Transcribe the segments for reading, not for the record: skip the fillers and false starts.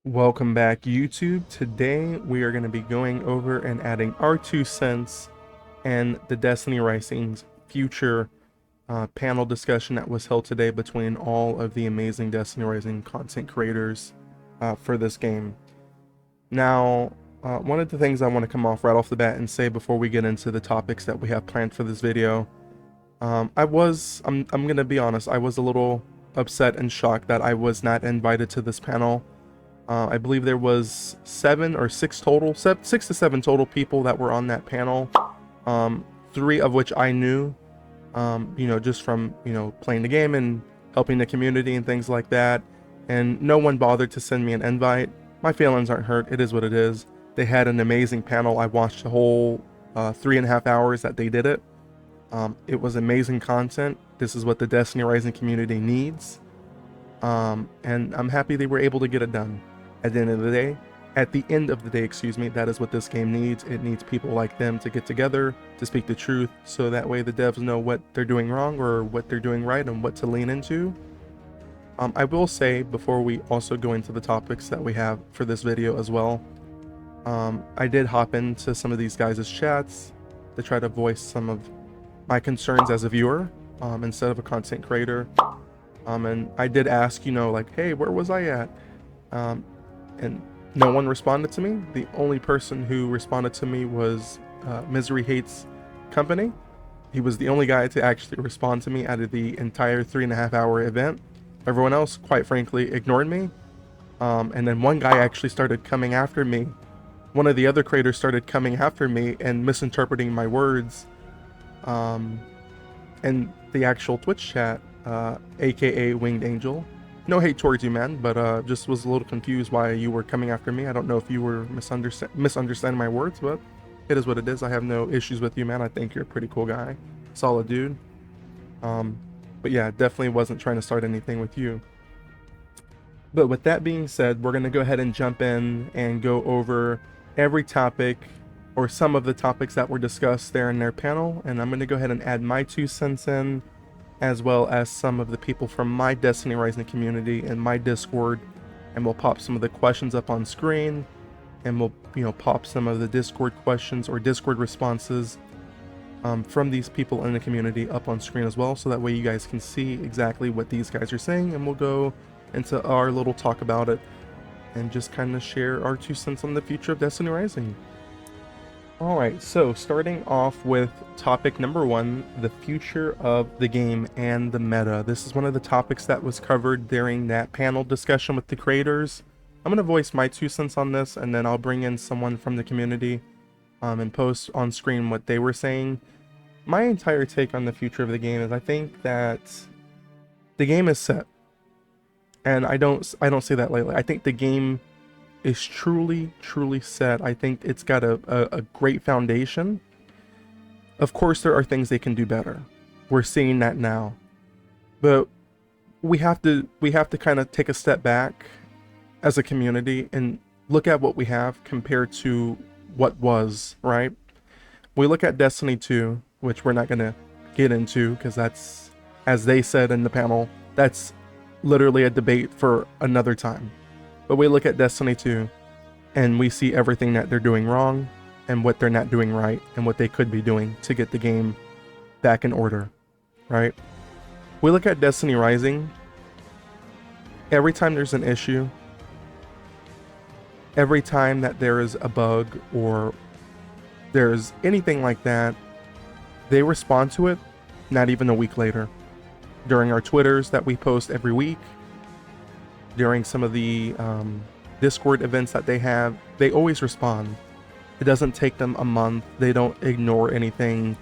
Welcome back, YouTube. Today we are going to be going over and adding our 2 cents and the Destiny Rising's future panel discussion that was held today between all of the amazing Destiny Rising content creators for this game. Now, one of the things I want to come off right off the bat and say before we get into the topics that we have planned for this video, I'm going to be honest, I was a little upset and shocked that I was not invited to this panel. I believe there was 6 to 7 total people that were on that panel. 3 of which I knew, just from, playing the game and helping the community and things like that. And no one bothered to send me an invite. My feelings aren't hurt. It is what it is. They had an amazing panel. I watched the whole 3.5 hours that they did it. It was amazing content. This is what the Destiny Rising community needs. And I'm happy they were able to get it done. At the end of the day, that is what this game needs. It needs people like them to get together, to speak the truth, so that way the devs know what they're doing wrong or what they're doing right and what to lean into. I will say, before we also go into the topics that we have for this video as well, I did hop into some of these guys' chats to try to voice some of my concerns as a viewer, instead of a content creator. And I did ask, like, hey, where was I at? And no one responded to me. The only person who responded to me was Misery Hates Company. He was the only guy to actually respond to me out of the entire 3.5 hour event. Everyone else, quite frankly, ignored me. And then one guy actually started coming after me. One of the other creators started coming after me and misinterpreting my words. And the actual Twitch chat, aka Winged Angel. No hate towards you, man, but just was a little confused why you were coming after me. I don't know if you were misunderstanding my words, but it is what it is. I have no issues with you, man. I think you're a pretty cool guy. Solid dude. But yeah, definitely wasn't trying to start anything with you. But with that being said, we're going to go ahead and jump in and go over every topic or some of the topics that were discussed there in their panel. And I'm going to go ahead and add my 2 cents in, as well as some of the people from my Destiny Rising community and my Discord, and we'll pop some of the questions up on screen, and we'll pop some of the Discord questions or Discord responses from these people in the community up on screen as well, so that way you guys can see exactly what these guys are saying, and we'll go into our little talk about it and just kind of share our 2 cents on the future of Destiny Rising. Alright, so starting off with topic number 1, the future of the game and the meta. This is one of the topics that was covered during that panel discussion with the creators. I'm going to voice my 2 cents on this, and then I'll bring in someone from the community and post on screen what they were saying. My entire take on the future of the game is I think that the game is set. And I don't say that lightly. I think the game is truly set. I think it's got a great foundation. Of course, there are things they can do better. We're seeing that now, but we have to kind of take a step back as a community and look at what we have compared to what was, right? We look at Destiny 2, which we're not going to get into because that's, as they said in the panel, that's literally a debate for another time. But we look at Destiny 2 and we see everything that they're doing wrong and what they're not doing right and what they could be doing to get the game back in order, right? We look at Destiny Rising. Every time there's an issue, every time that there is a bug or there's anything like that, they respond to it not even a week later. During our Twitters that we post every week, during some of the Discord events that they have, they always respond. It doesn't take them a month. They don't ignore anything.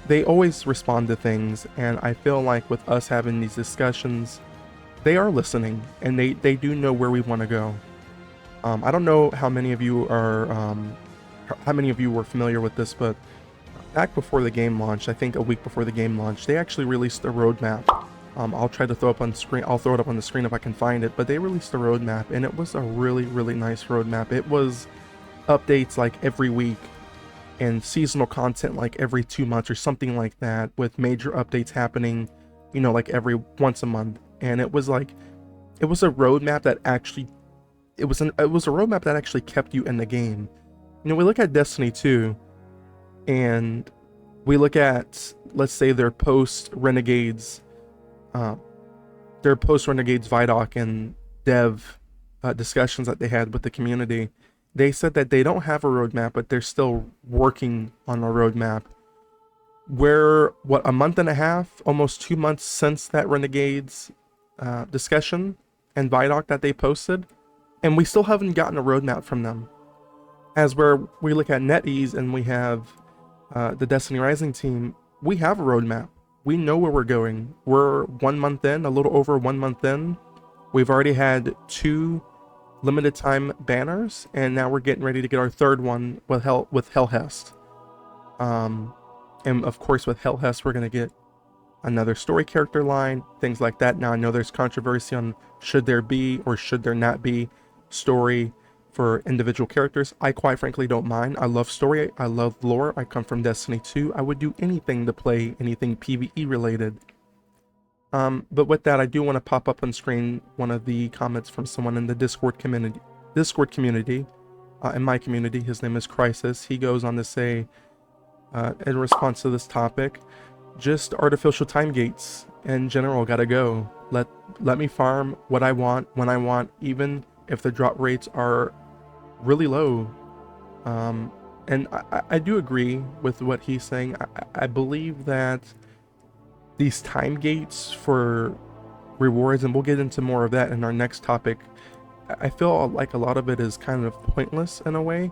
They always respond to things, and I feel like with us having these discussions, they are listening, and they do know where we want to go. I don't know how many of you were familiar with this, but back before the game launched, I think a week before the game launched, they actually released a roadmap. I'll try to throw it up on the screen. I'll throw it up on the screen if I can find it. But they released a roadmap, and it was a really nice roadmap. It was updates like every week, and seasonal content like every 2 months or something like that, with major updates happening, like every once a month. And it was a roadmap that actually it was a roadmap that actually kept you in the game. You know, we look at Destiny 2, and we look at, let's say, their post Renegades Vidoc and dev discussions that they had with the community. They said that they don't have a roadmap, but they're still working on a roadmap. We're, what, a month and a half, almost 2 months since that Renegades discussion and Vidoc that they posted, and we still haven't gotten a roadmap from them. As we look at NetEase and we have the Destiny Rising team, we have a roadmap. We know where we're going. We're 1 month in, a little over 1 month in. We've already had 2 limited time banners, and now we're getting ready to get our 3rd one with Hellhest. And of course with Hellhest, we're going to get another story character line, things like that. Now I know there's controversy on should there be or should there not be story for individual characters. I quite frankly don't mind. I love story, I love lore. I come from Destiny 2. I would do anything to play anything PvE related. But with that, I do want to pop up on screen one of the comments from someone in the Discord community. In my community, his name is Crisis. He goes on to say, in response to this topic, just artificial time gates in general gotta go. Let me farm what I want when I want, even if the drop rates are really low. And I do agree with what he's saying. I believe that these time gates for rewards, and we'll get into more of that in our next topic, I feel like a lot of it is kind of pointless in a way.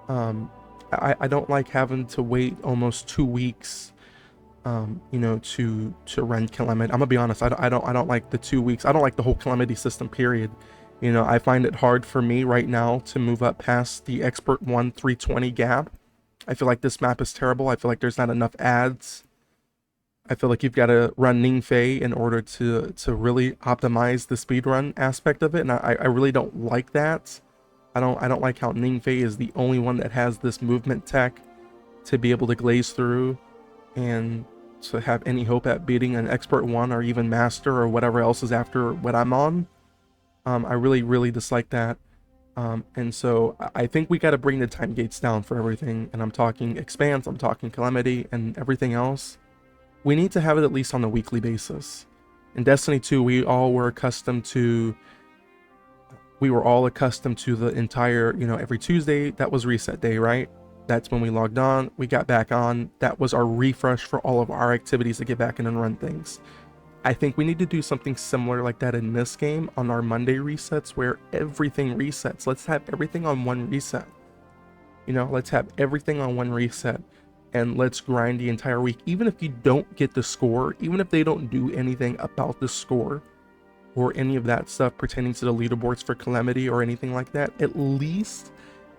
I don't like having to wait almost 2 weeks, you know, to run Calamity. I'm gonna be honest, I don't like the 2 weeks. I don't like the whole Calamity system, period. You know, I find it hard for me right now to move up past the Expert 1 320 gap. I feel like this map is terrible. I feel like there's not enough ads. I feel like you've got to run Ningfei in order to really optimize the speedrun aspect of it, and I really don't like that. I don't like how Ningfei is the only one that has this movement tech to be able to glaze through and to have any hope at beating an Expert 1 or even Master or whatever else is after what I'm on. I really dislike that. And so I think we got to bring the time gates down for everything, and I'm talking Expanse, I'm talking Calamity, and everything else. We need to have it at least on a weekly basis. In Destiny 2, we were all accustomed to the entire, you know, every Tuesday, that was reset day, right? That's when we logged on, we got back on, that was our refresh for all of our activities to get back in and run things. I think we need to do something similar like that in this game on our Monday resets, where everything resets. Let's have everything on one reset. You know, let's have everything on one reset, and let's grind the entire week. Even if you don't get the score, even if they don't do anything about the score or any of that stuff pertaining to the leaderboards for Calamity or anything like that, at least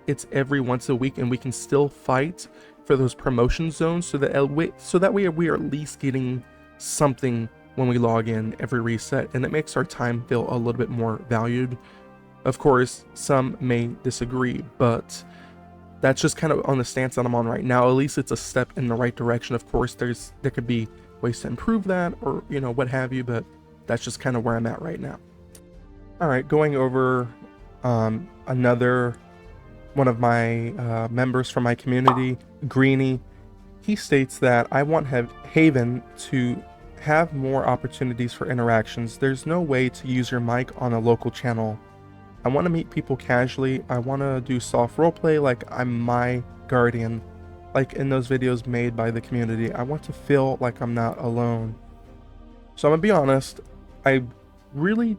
it's every once a week, and we can still fight for those promotion zones so that way we are at least getting something when we log in every reset, and it makes our time feel a little bit more valued. Of course, some may disagree, but that's just kind of on the stance that I'm on right now. At least it's a step in the right direction. Of course, there could be ways to improve that, or, you know, what have you, but that's just kind of where I'm at right now. All right, going over another one of my members from my community, Greeny. He states that I want Haven to have more opportunities for interactions. There's no way to use your mic on a local channel. I want to meet people casually. I want to do soft roleplay like I'm my guardian, like in those videos made by the community. I want to feel like I'm not alone. So I'm gonna be honest, I really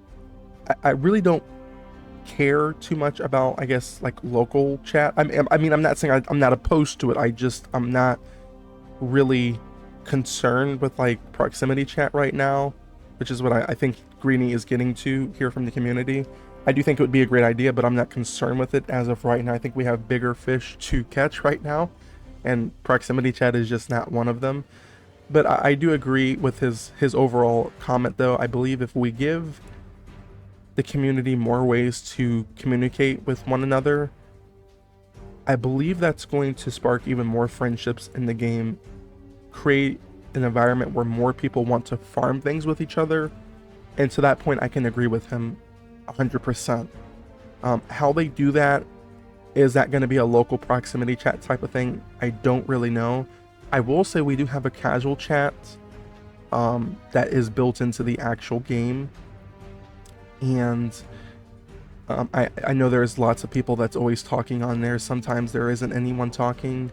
don't care too much about, I guess, like local chat. I mean, I'm not saying I'm not opposed to it. I'm not really concerned with like proximity chat right now, which is what I think Greeny is getting to here from the community. I do think it would be a great idea, but I'm not concerned with it as of right now. I think we have bigger fish to catch right now, and proximity chat is just not one of them. But I do agree with his overall comment, though. I believe if we give the community more ways to communicate with one another, I believe that's going to spark even more friendships in the game, create an environment where more people want to farm things with each other. And to that point, I can agree with him 100%. How they do that, is that going to be a local proximity chat type of thing? I don't really know. I will say we do have a casual chat that is built into the actual game, and I know there's lots of people that's always talking on there. Sometimes there isn't anyone talking,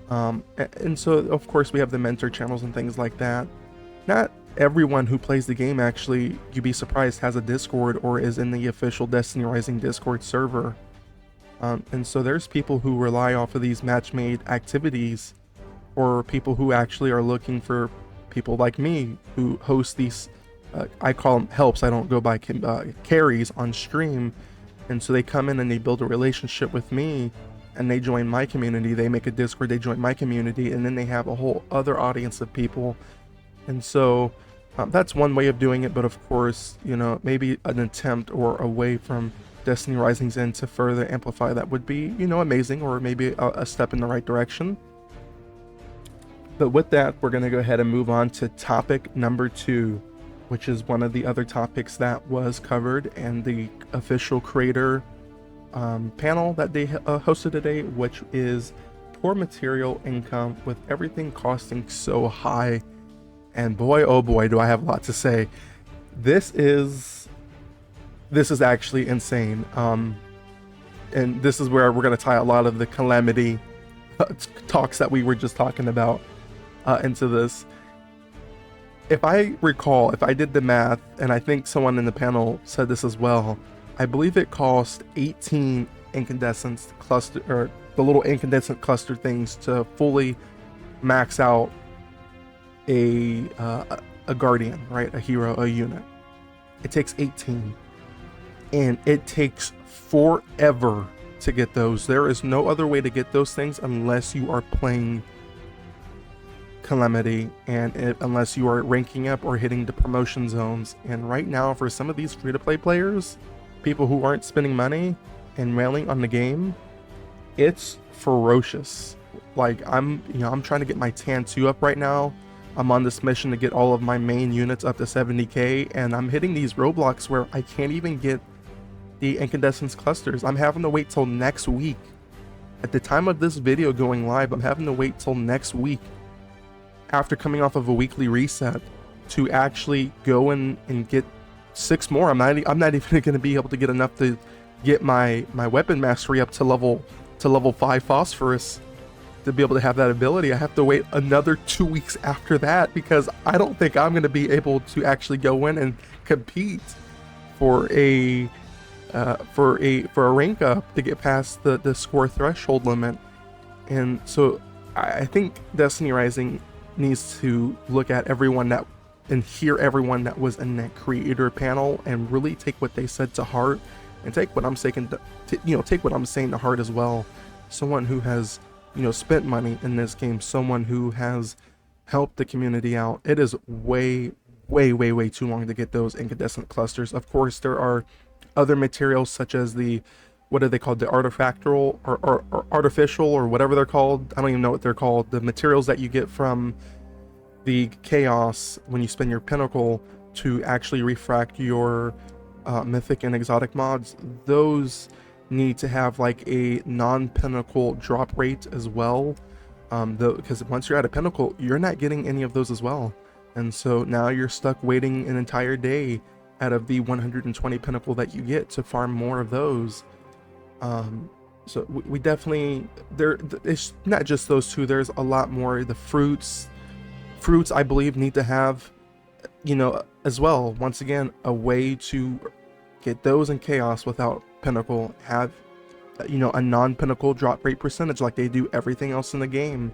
and so of course we have the mentor channels and things like that. Not everyone who plays the game, actually, you'd be surprised, has a Discord or is in the official Destiny Rising Discord server. And so there's people who rely off of these match-made activities, or people who actually are looking for people like me who host these, I call them helps, I don't go by carries on stream. And so they come in and they build a relationship with me, and they join my community. They make a Discord, they join my community, and then they have a whole other audience of people. And so that's one way of doing it, but of course, you know, maybe an attempt or a way from Destiny Rising's end to further amplify that would be, you know, amazing, or maybe a step in the right direction. But with that, we're going to go ahead and move on to topic number 2, which is one of the other topics that was covered in the official creator panel that they hosted today, which is poor material income with everything costing so high. And boy, oh boy, do I have a lot to say. This is actually insane. And this is where we're going to tie a lot of the calamity talks that we were just talking about into this. If I recall, if I did the math, and I think someone in the panel said this as well, I believe it cost 18 incandescent cluster, or the little incandescent cluster things, to fully max out a guardian, right? A hero, a unit. It takes 18, and it takes forever to get those. There is no other way to get those things unless you are playing Calamity, and unless you are ranking up or hitting the promotion zones. And right now, for some of these free-to-play players, people who aren't spending money and railing on the game, it's ferocious. Like, I'm trying to get my Tan 2 up right now. I'm on this mission to get all of my main units up to 70k, and I'm hitting these roadblocks where I can't even get the incandescence clusters. I'm having to wait till next week. At the time of this video going live, I'm having to wait till next week, after coming off of a weekly reset, to actually go in and get 6 more. I'm not even going to be able to get enough to get my weapon mastery up to level 5 phosphorus to be able to have that ability. I have to wait another 2 weeks after that, because I don't think I'm going to be able to actually go in and compete for a rank up to get past the score threshold limit. And so I think Destiny Rising needs to look at everyone that, and hear everyone that was in that creator panel, and really take what they said to heart, and take what I'm saying to heart as well. Someone who has, you know, spent money in this game, someone who has helped the community out. It is way too long to get those incandescent clusters. Of course, there are other materials such as the, what are they called, the artifactual or artificial, or whatever they're called. I don't even know what they're called. The materials that you get from the chaos when you spend your pinnacle to actually refract your mythic and exotic mods, those need to have like a non-pinnacle drop rate as well, because once you're at a pinnacle, you're not getting any of those as well. And so now you're stuck waiting an entire day out of the 120 pinnacle that you get to farm more of those. So we definitely, it's not just those two, there's a lot more. The fruits I believe need to have, you know, as well, once again, a way to get those in chaos without pinnacle, have, you know, a non-pinnacle drop rate percentage like they do everything else in the game,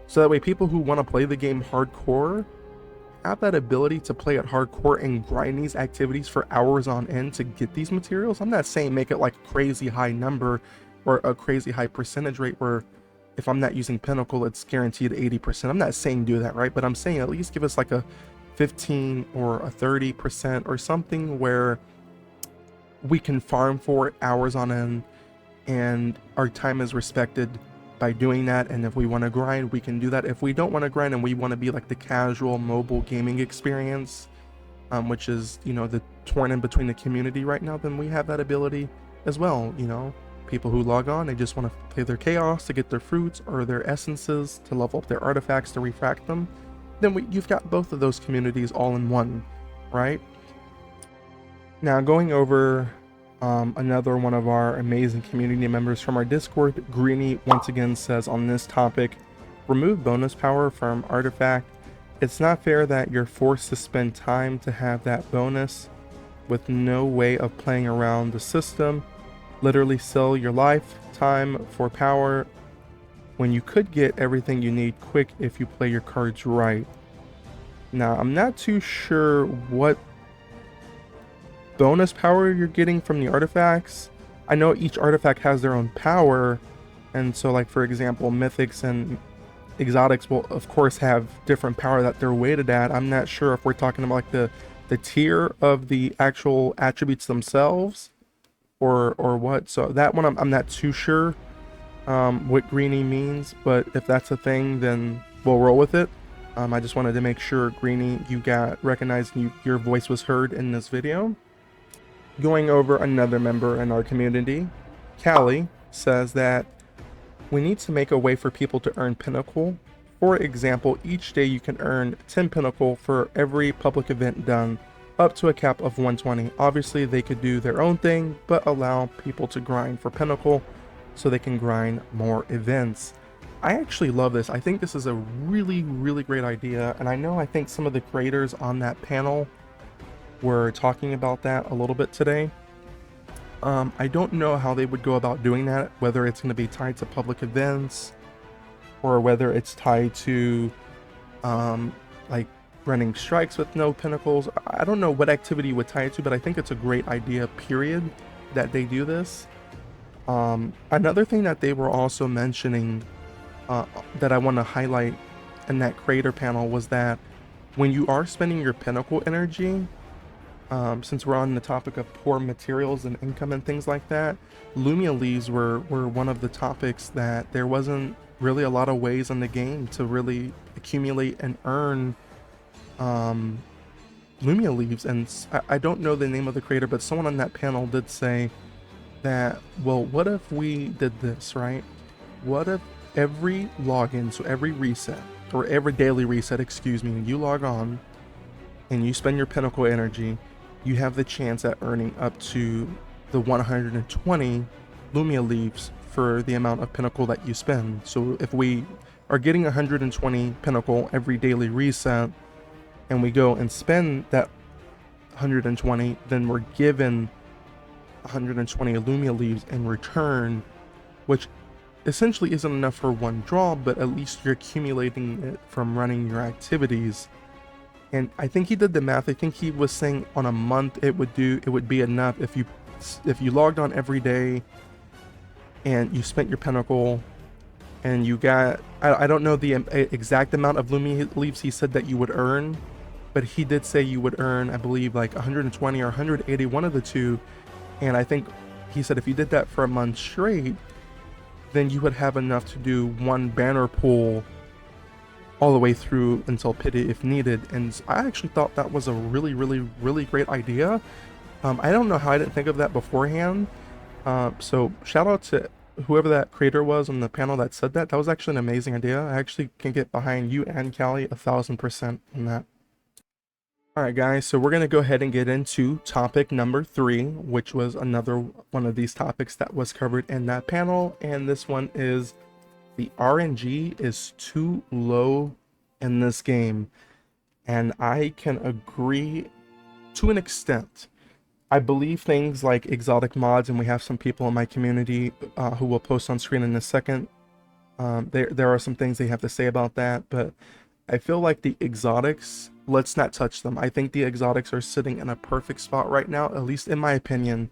so that way people who want to play the game hardcore have that ability to play it hardcore and grind these activities for hours on end to get these materials. I'm not saying make it like a crazy high number or a crazy high percentage rate where if I'm not using pinnacle it's guaranteed 80%. I'm not saying do that, right? But I'm saying at least give us like a 15 or a 30% or something where we can farm for hours on end and our time is respected by doing that. And if we want to grind, we can do that. If we don't want to grind and we want to be like the casual mobile gaming experience, which is, you know, the torn in between the community right now, then we have that ability. as well, you know. People who log on, they just want to play their chaos to get their fruits or their essences to level up their artifacts to refract them. Then you've got both of those communities all in one, right? Now going over another one of our amazing community members from our Discord, Greeny once again says on this topic, remove bonus power from artifact. It's not fair that you're forced to spend time to have that bonus with no way of playing around the system. Literally sell your lifetime for power when you could get everything you need quick if you play your cards right. Now, I'm not too sure what bonus power you're getting from the artifacts. I know each artifact has their own power, and so like for example, mythics and exotics will of course have different power that they're weighted at. I'm not sure if we're talking about like the tier of the actual attributes themselves or what. So that one I'm not too sure what Greeny means, but if that's a thing, then we'll roll with it. I just wanted to make sure, Greeny, you got recognized and your voice was heard in this video. Going over another member in our community, Callie says that we need to make a way for people to earn pinnacle. For example, each day you can earn 10 pinnacle for every public event done, up to a cap of 120. Obviously they could do their own thing, but allow people to grind for pinnacle so they can grind more events. I actually love this. I think this is a really great idea, and I think some of the creators on that panel were talking about that a little bit today. I don't know how they would go about doing that, whether it's going to be tied to public events or whether it's tied to like running strikes with no pinnacles. I don't know what activity you would tie it to, but I think it's a great idea, period, that they do this. Another thing that they were also mentioning that I want to highlight in that creator panel was that when you are spending your pinnacle energy, since we're on the topic of poor materials and income and things like that, Lumia leaves were one of the topics that there wasn't really a lot of ways in the game to really accumulate and earn Lumia leaves. And I don't know the name of the creator, but someone on that panel did say that, well, what if we did this, right? What if every login, so every reset, or every daily reset, excuse me, you log on and you spend your pinnacle energy, you have the chance at earning up to the 120 Lumia leaves for the amount of pinnacle that you spend. So if we are getting 120 pinnacle every daily reset and we go and spend that 120, then we're given 120 Lumia leaves in return, which essentially isn't enough for one draw, but at least you're accumulating it from running your activities. And I think he did the math. I think he was saying on a month it would be enough if you logged on every day and you spent your pinnacle and you got, I don't know the exact amount of Lumia leaves he said that you would earn, but he did say you would earn, I believe, like 120 or 180, one of the two. And I think he said if you did that for a month straight, then you would have enough to do one banner pull all the way through until pity if needed. And I actually thought that was a really great idea. I don't know how I didn't think of that beforehand. So shout out to whoever that creator was on the panel that said that. That was actually an amazing idea. I actually can get behind you and Callie 1000% on that. Alright guys, so we're going to go ahead and get into topic number 3, which was another one of these topics that was covered in that panel, and this one is the RNG is too low in this game. And I can agree to an extent. I believe things like exotic mods, and we have some people in my community who will post on screen in a second. There are some things they have to say about that, but I feel like the exotics, let's not touch them. I think the exotics are sitting in a perfect spot right now, at least in my opinion.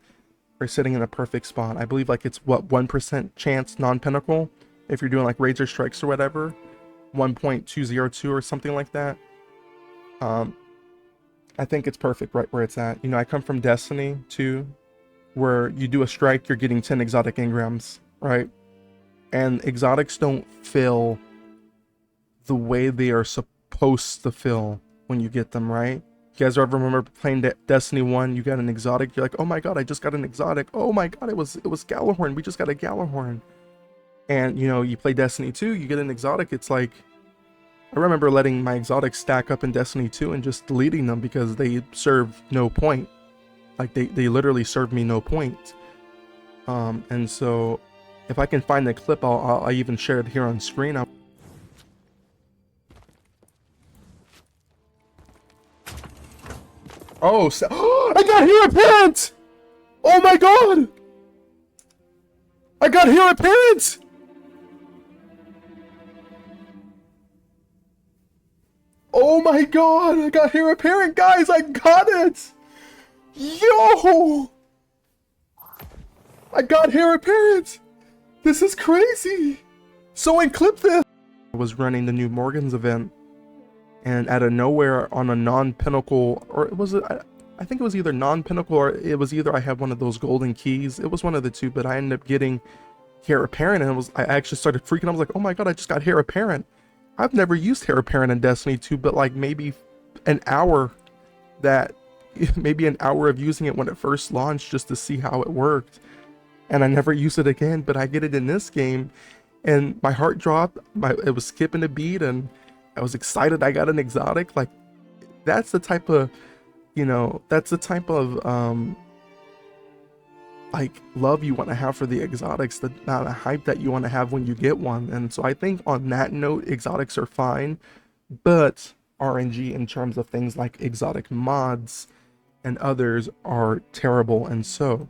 Are sitting in a perfect spot. I believe like it's what, 1% chance non-pinnacle if you're doing like raids or strikes or whatever, 1.202 or something like that. I think it's perfect right where it's at. You know, I come from Destiny 2, where you do a strike, you're getting 10 exotic engrams, right? And exotics don't fill the way they are supposed to fill when you get them, right? You guys ever remember playing Destiny 1, you got an exotic, you're like, oh my god, I just got an exotic. Oh my god, it was Gallowhorn. We just got a Gallowhorn. And you know, you play Destiny 2, you get an exotic, it's like, I remember letting my exotics stack up in Destiny 2 and just deleting them because they serve no point. Like they literally serve me no point. And so if I can find the clip, I'll even share it here on screen. Oh, I got Hero Apparent! Oh my god! I got Hero Apparent! Oh my god, I got Hero Apparent, guys! I got it! Yo! I got Hero Apparent! This is crazy! So I clipped this! I was running the new Morgan's event, and out of nowhere on a non-pinnacle, or was it, I think it was either non-pinnacle or it was either I had one of those golden keys. It was one of the two, but I ended up getting Heir Apparent, and I actually started freaking. I was like, oh my god, I just got Heir Apparent. I've never used Heir Apparent in Destiny 2, but like maybe an hour maybe an hour of using it when it first launched just to see how it worked. And I never use it again, but I get it in this game, and my heart dropped. It was skipping a beat, and I was excited I got an exotic. Like, that's the type of, you know, that's the type of like love you want to have for the exotics, the amount of hype that you want to have when you get one. And so I think on that note, exotics are fine, but RNG in terms of things like exotic mods and others are terrible. And so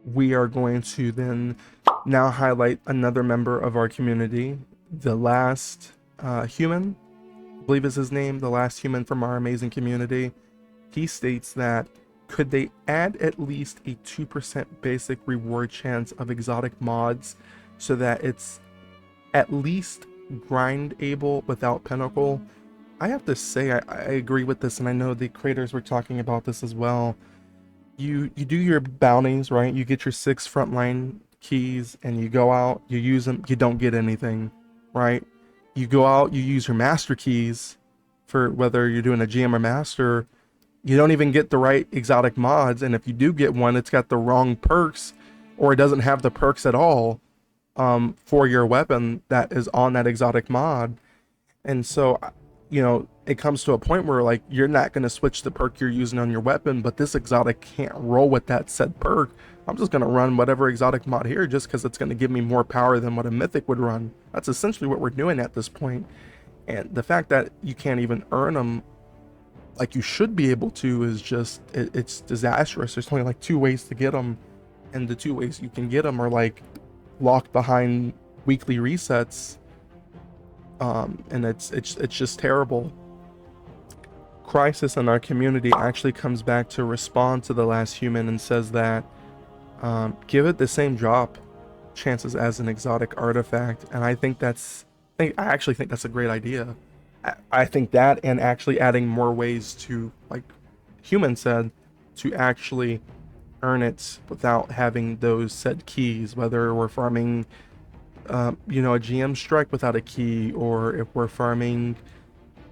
we are going to then now highlight another member of our community, the last human, I believe is his name, the last human from our amazing community. He states that could they add at least a 2% basic reward chance of exotic mods so that it's at least grindable without pinnacle. I have to say I agree with this, and I know the creators were talking about this as well. You do your bounties, right? You get your 6 frontline keys and you go out, you use them, you don't get anything, right? You go out, you use your master keys for whether you're doing a GM or master, you don't even get the right exotic mods, and if you do get one, it's got the wrong perks, or it doesn't have the perks at all for your weapon that is on that exotic mod. And so, you know, it comes to a point where like you're not going to switch the perk you're using on your weapon, but this exotic can't roll with that said perk. I'm just going to run whatever exotic mod here just because it's going to give me more power than what a mythic would run. That's essentially what we're doing at this point. And the fact that you can't even earn them like you should be able to is just, it's disastrous. There's only like 2 ways to get them, and the 2 ways you can get them are like locked behind weekly resets, and it's just terrible. Crisis in our community actually comes back to respond to the last human and says that give it the same drop chances as an exotic artifact, and I actually think that's a great idea. I think that, and actually adding more ways to, like Human said, to actually earn it without having those set keys, whether we're farming you know, a GM strike without a key, or if we're farming,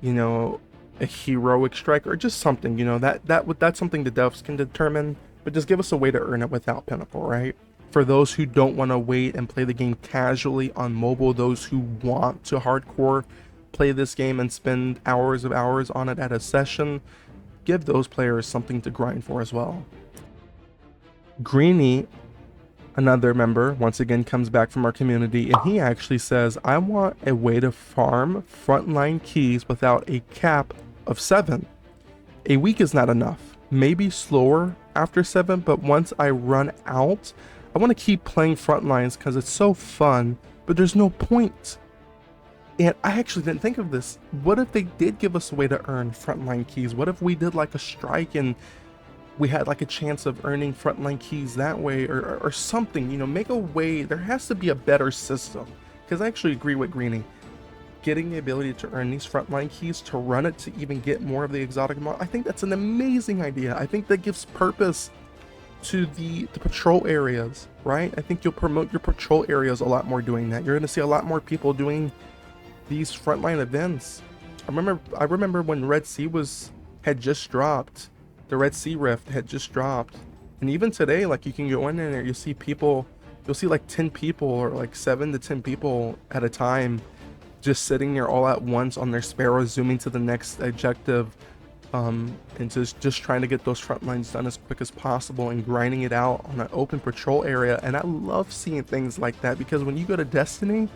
you know, a heroic strike, or just something, you know, that's something the devs can determine, but just give us a way to earn it without pinnacle, right? For those who don't want to wait and play the game casually on mobile, those who want to hardcore play this game and spend hours of hours on it at a session, give those players something to grind for as well. Greeny, another member, once again comes back from our community, and he actually says, I want a way to farm frontline keys without a cap of 7. A week is not enough, maybe slower after 7, but once I run out, I want to keep playing frontlines because it's so fun, but there's no point. And I actually didn't think of this. What if they did give us a way to earn frontline keys? What if we did like a strike and we had like a chance of earning frontline keys that way, or something, you know, make a way. There has to be a better system, because I actually agree with Greeny. Getting the ability to earn these frontline keys to run it to even get more of the exotic mod, I think that's an amazing idea. I think that gives purpose to the patrol areas, right? I think you'll promote your patrol areas a lot more doing that. You're going to see a lot more people doing these frontline events. I remember when Red Sea was had just dropped. The Red Sea Rift had just dropped. And even today, like, you can go in there, you'll see people, you'll see like 10 people or like 7 to 10 people at a time just sitting there all at once on their Sparrows, zooming to the next objective, and just trying to get those front lines done as quick as possible and grinding it out on an open patrol area. And I love seeing things like that, because when you go to Destiny,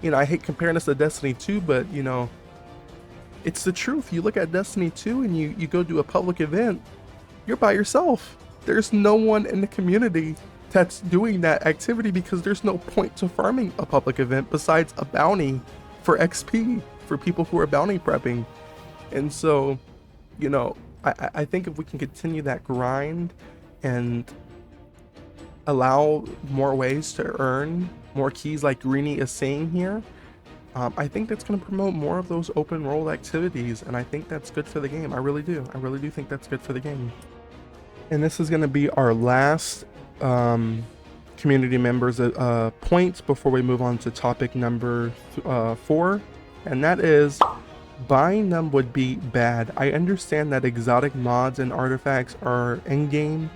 you know, I hate comparing this to Destiny 2, but you know, it's the truth. You look at Destiny 2 and you go to a public event, you're by yourself. There's no one in the community that's doing that activity, because there's no point to farming a public event besides a bounty for XP for people who are bounty prepping. And so, you know, I think if we can continue that grind and allow more ways to earn more keys like Greeny is saying here, I think that's going to promote more of those open world activities, and I think that's good for the game. I really do think that's good for the game. And this is going to be our last community members points before we move on to topic number 4, and that is buying them would be bad. I understand that exotic mods and artifacts are in-game,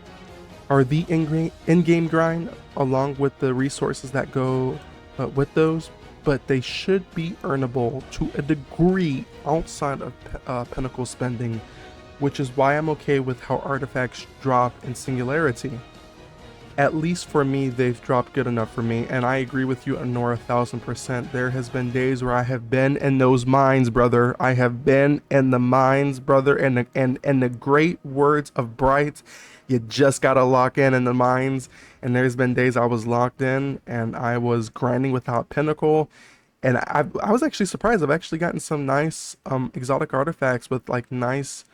are the in-game grind along with the resources that go with those, but they should be earnable to a degree outside of Pinnacle spending, which is why I'm okay with how artifacts drop in Singularity. At least for me, they've dropped good enough for me, and I agree with you, Anora, 1000%. There has been days where I have been in those mines, brother. I have been in the mines, brother, and the great words of Bright, you just gotta lock in the mines. And there's been days I was locked in and I was grinding without Pinnacle, and I was actually surprised. I've actually gotten some nice exotic artifacts with like nice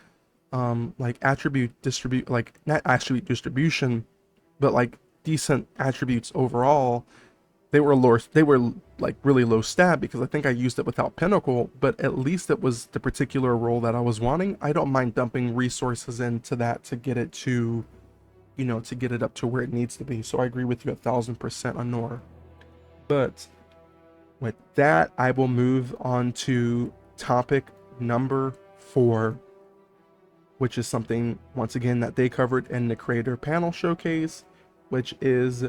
like not attribute distribution, but like decent attributes overall. They were like really low stat because I think I used it without Pinnacle, but at least it was the particular role that I was wanting. I don't mind dumping resources into that to get it to, you know, to get it up to where it needs to be. So I agree with you 1000%, Anor. But with that, I will move on to topic number 4, which is something, once again, that they covered in the creator panel showcase, which is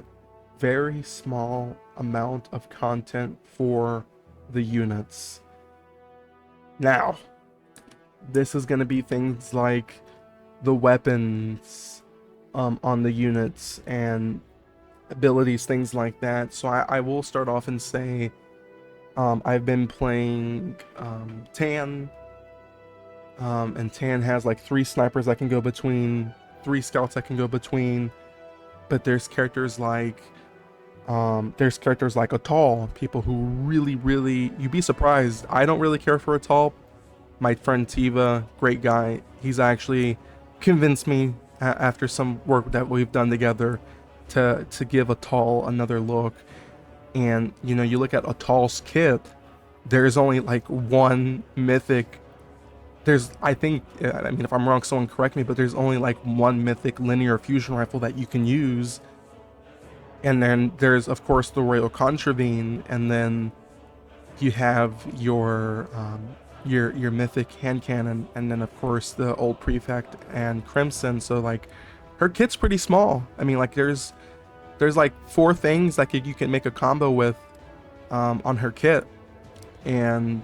very small amount of content for the units. Now, this is going to be things like the weapons on the units and abilities, things like that. So I will start off and say I've been playing Tan, and Tan has like 3 snipers I can go between, 3 scouts I can go between, but there's characters like Atal, people who really, you'd be surprised. I don't really care for Atal. My friend Tiva, great guy, he's actually convinced me after some work that we've done together to give Atal another look. And you know, you look at Atal's kit, there's only like 1 mythic. I mean, if I'm wrong, someone correct me, but there's only like 1 mythic linear fusion rifle that you can use. And then there's, of course, the Royal Contravene, and then you have your mythic hand cannon, and then of course the old prefect and Crimson. So like, her kit's pretty small. I mean, like there's like 4 things that you can make a combo with on her kit, and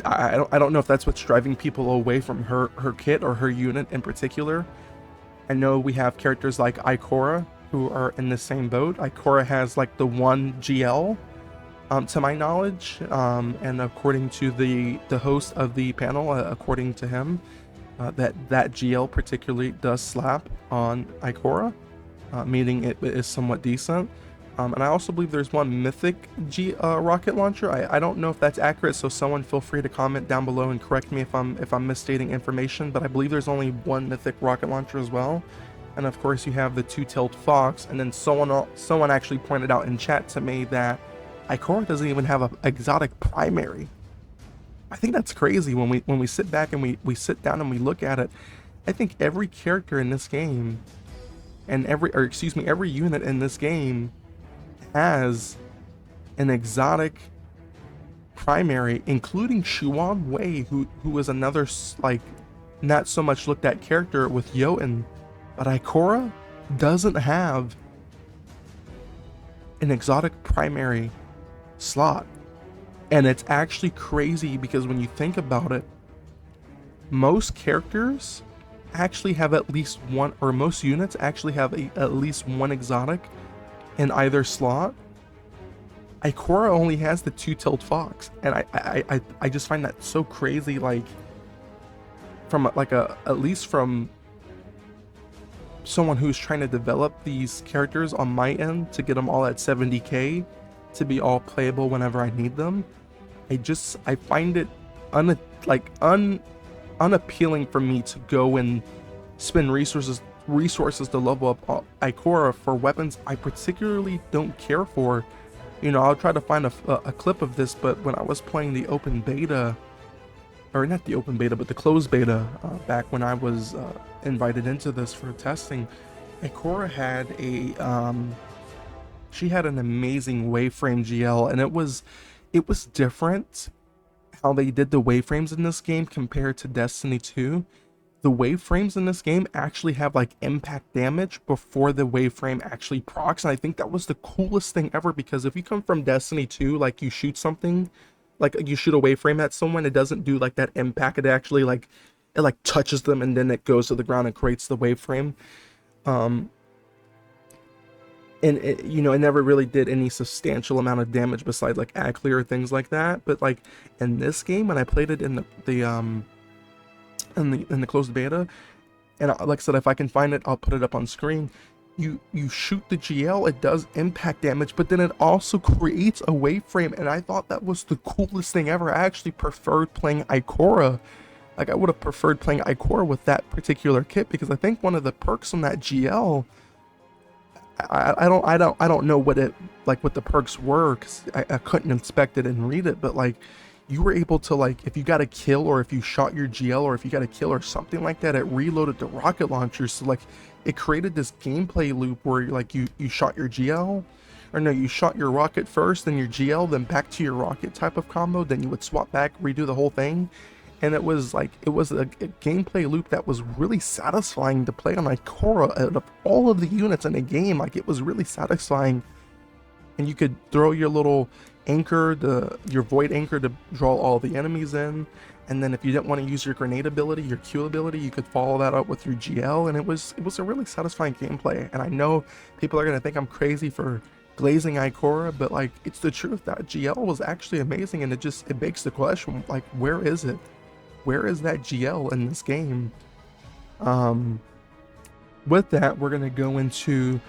I don't know if that's what's driving people away from her kit or her unit in particular. I know we have characters like Ikora who are in the same boat. Ikora has like the 1 GL to my knowledge, and according to the host of the panel, according to him, that GL particularly does slap on Ikora, meaning it is somewhat decent. And I also believe there's 1 mythic rocket launcher. I don't know if that's accurate, so someone feel free to comment down below and correct me if I'm misstating information, but I believe there's only 1 mythic rocket launcher as well. And of course you have the 2-tailed fox, and then someone actually pointed out in chat to me that Ikora doesn't even have an exotic primary. I think that's crazy when we sit back and we sit down and we look at it. I think every character in this game and every unit in this game has an exotic primary, including Shuan Wei, who was another like not so much looked at character with Jotun, but Ikora doesn't have an exotic primary slot. And it's actually crazy because when you think about it, most characters actually have at least one, or most units actually have at least one exotic in either slot. Ikora only has the two-tailed fox, and I just find that so crazy. Like from like at least from someone who's trying to develop these characters on my end to get them all at 70k to be all playable whenever I need them. I find it unappealing for me to go and spend resources to level up Ikora for weapons I particularly don't care for. You know, I'll try to find a clip of this, but when I was playing the open beta, or not the open beta, but the closed beta, back when I was invited into this for testing, Ikora had she had an amazing waveframe GL, and it was different how they did the waveframes in this game compared to Destiny 2. The waveframes in this game actually have like impact damage before the waveframe actually procs, and I think that was the coolest thing ever, because if you come from Destiny 2, like you shoot something, like you shoot a waveframe at someone, it doesn't do like that impact. It actually like touches them and then it goes to the ground and creates the waveframe. And it, you know, it never really did any substantial amount of damage besides like ad clear or things like that. But like in this game, when I played it in the closed beta, and like I said, if I can find it, I'll put it up on screen. You shoot the GL, it does impact damage, but then it also creates a waveframe, and I thought that was the coolest thing ever. I actually preferred playing Ikora. Like I would have preferred playing Ikora with that particular kit, because I think one of the perks on that GL, I don't know what the perks were, because I couldn't inspect it and read it, but like you were able to, like, if you got a kill, or if you shot your GL, or if you got a kill or something like that, it reloaded the rocket launcher. So like it created this gameplay loop where like you shot your GL, or no, you shot your rocket first, then your GL, then back to your rocket type of combo, then you would swap back, redo the whole thing. And it was a gameplay loop that was really satisfying to play on Ikora. Out of all of the units in a game, like it was really satisfying. And you could throw your little anchor, your void anchor, to draw all the enemies in. And then if you didn't want to use your grenade ability, your Q ability, you could follow that up with your GL. And it was a really satisfying gameplay. And I know people are going to think I'm crazy for glazing Ikora, but like it's the truth. That GL was actually amazing, and it begs the question, like, where is it? Where is that GL in this game? With that, we're going to go into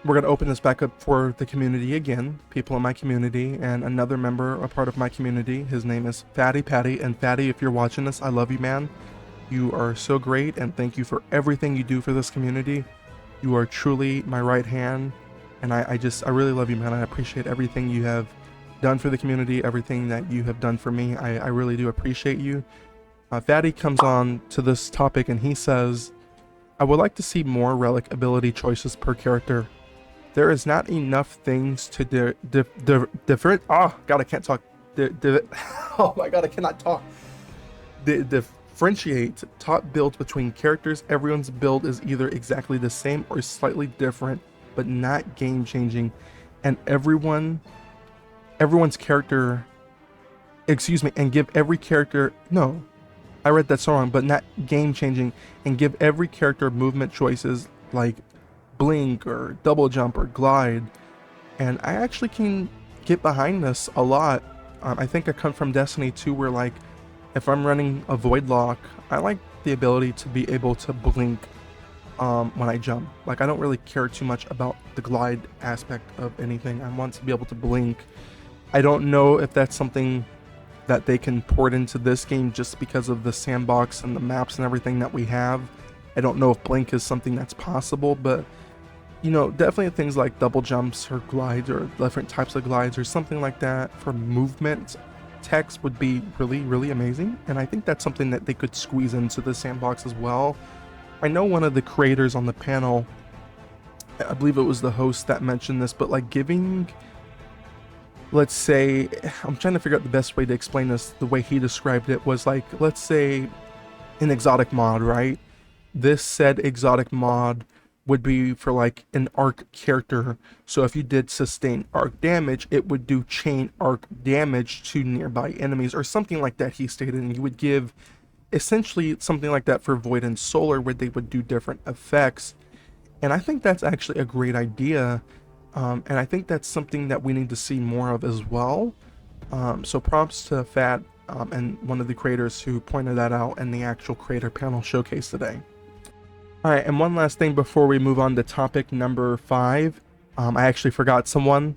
we're going to open this back up for the community again, people in my community, and another member, a part of my community. His name is Fatty Patty. And Fatty, if you're watching this, I love you, man. You are so great, and thank you for everything you do for this community. You are truly my right hand, and I really love you, man. I appreciate everything you have done for the community, everything that you have done for me. I really do appreciate you. Fatty comes on to this topic and he says, I would like to see more relic ability choices per character. There is not enough things to different. Oh god, I can't talk. Oh my god, I cannot talk. Differentiate top builds between characters. Everyone's build is either exactly the same or slightly different, but not game changing. And everyone's character, excuse me, and give every character, no, I read that so wrong, but not game changing, and give every character movement choices like blink or double jump or glide. And I actually can get behind this a lot. I think I come from Destiny 2 where, like, if I'm running a void lock, I like the ability to be able to blink when I jump. Like, I don't really care too much about the glide aspect of anything. I want to be able to blink. I don't know if that's something that they can port into this game just because of the sandbox and the maps and everything that we have. I don't know if blink is something that's possible, but you know, definitely things like double jumps or glides or different types of glides or something like that for movement text would be really, really amazing. And I think that's something that they could squeeze into the sandbox as well. I know one of the creators on the panel, I believe it was the host that mentioned this, but like giving let's say, I'm trying to figure out the best way to explain this. The way he described it was like, let's say an exotic mod, right? This said exotic mod would be for like an arc character. So if you did sustain arc damage, it would do chain arc damage to nearby enemies or something like that, he stated. And you would give essentially something like that for Void and Solar, where they would do different effects. And I think that's actually a great idea. And I think that's something that we need to see more of as well. So props to Fat and one of the creators who pointed that out in the actual creator panel showcase today. Alright, and one last thing before we move on to topic number 5. I actually forgot someone.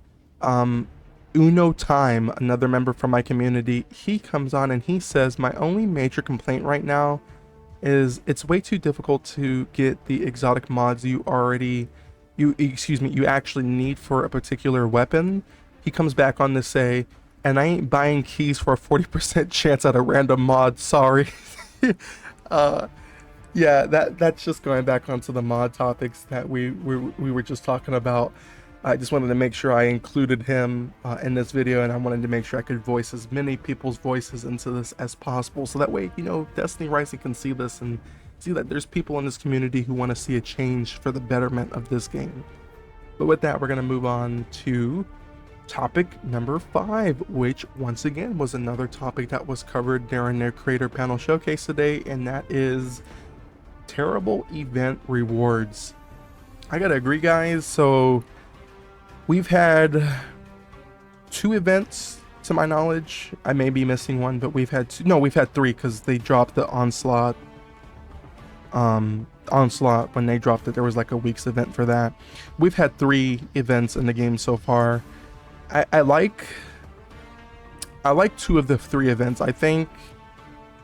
Uno Time, another member from my community, he comes on and he says, my only major complaint right now is it's way too difficult to get the exotic mods you actually need for a particular weapon. He comes back on to say, and I ain't buying keys for a 40% chance at a random mod, sorry. Yeah, that's just going back onto the mod topics that we were just talking about. I just wanted to make sure I included him in this video, and I wanted to make sure I could voice as many people's voices into this as possible, so that way, you know, Destiny Rising can see this and see that there's people in this community who want to see a change for the betterment of this game. But with that, we're going to move on to topic number 5, which once again was another topic that was covered during their creator panel showcase today, and that is terrible event rewards. I gotta agree, guys. So we've had 2 events to my knowledge. I may be missing one, but we've had 2. No, we've had 3, because they dropped the onslaught when they dropped it. There was like a week's event for that. We've had 3 events in the game so far. I like 2 of the 3 events, I think.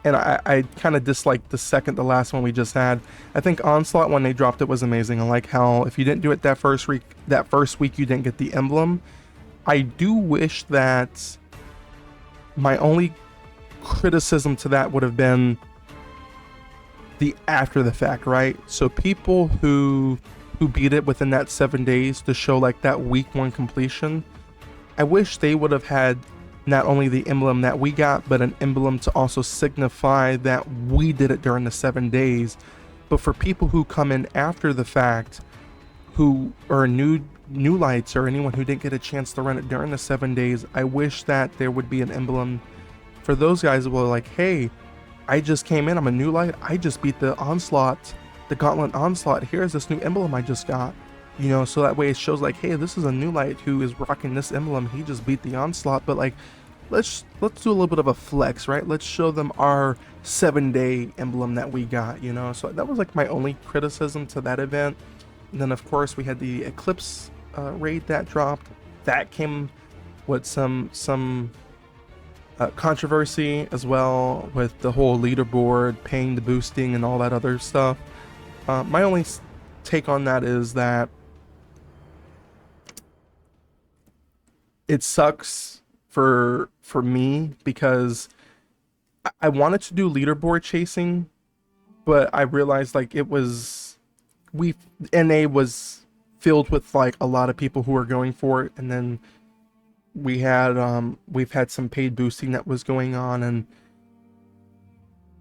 And I kind of disliked the last one we just had. I think Onslaught, when they dropped it, was amazing. I like how if you didn't do it that first week, you didn't get the emblem. I do wish that my only criticism to that would have been the after the fact, right? So people who beat it within that 7 days to show like that week 1 completion, I wish they would have had not only the emblem that we got, but an emblem to also signify that we did it during the 7 days. But for people who come in after the fact, who are new lights or anyone who didn't get a chance to run it during the 7 days, I wish that there would be an emblem for those guys who were like, hey, I just came in, I'm a new light, I just beat the onslaught, the gauntlet onslaught, here's this new emblem I just got. You know, so that way it shows like, hey, this is a new light who is rocking this emblem. He just beat the onslaught, but like, let's do a little bit of a flex, right? Let's show them our 7-day emblem that we got, you know? So that was like my only criticism to that event. And then of course we had the Eclipse raid that dropped. That came with some controversy as well, with the whole leaderboard, paying the boosting and all that other stuff. My only take on that is that it sucks for me, because I wanted to do leaderboard chasing, but I realized like NA was filled with like a lot of people who were going for it, and then we've had some paid boosting that was going on, and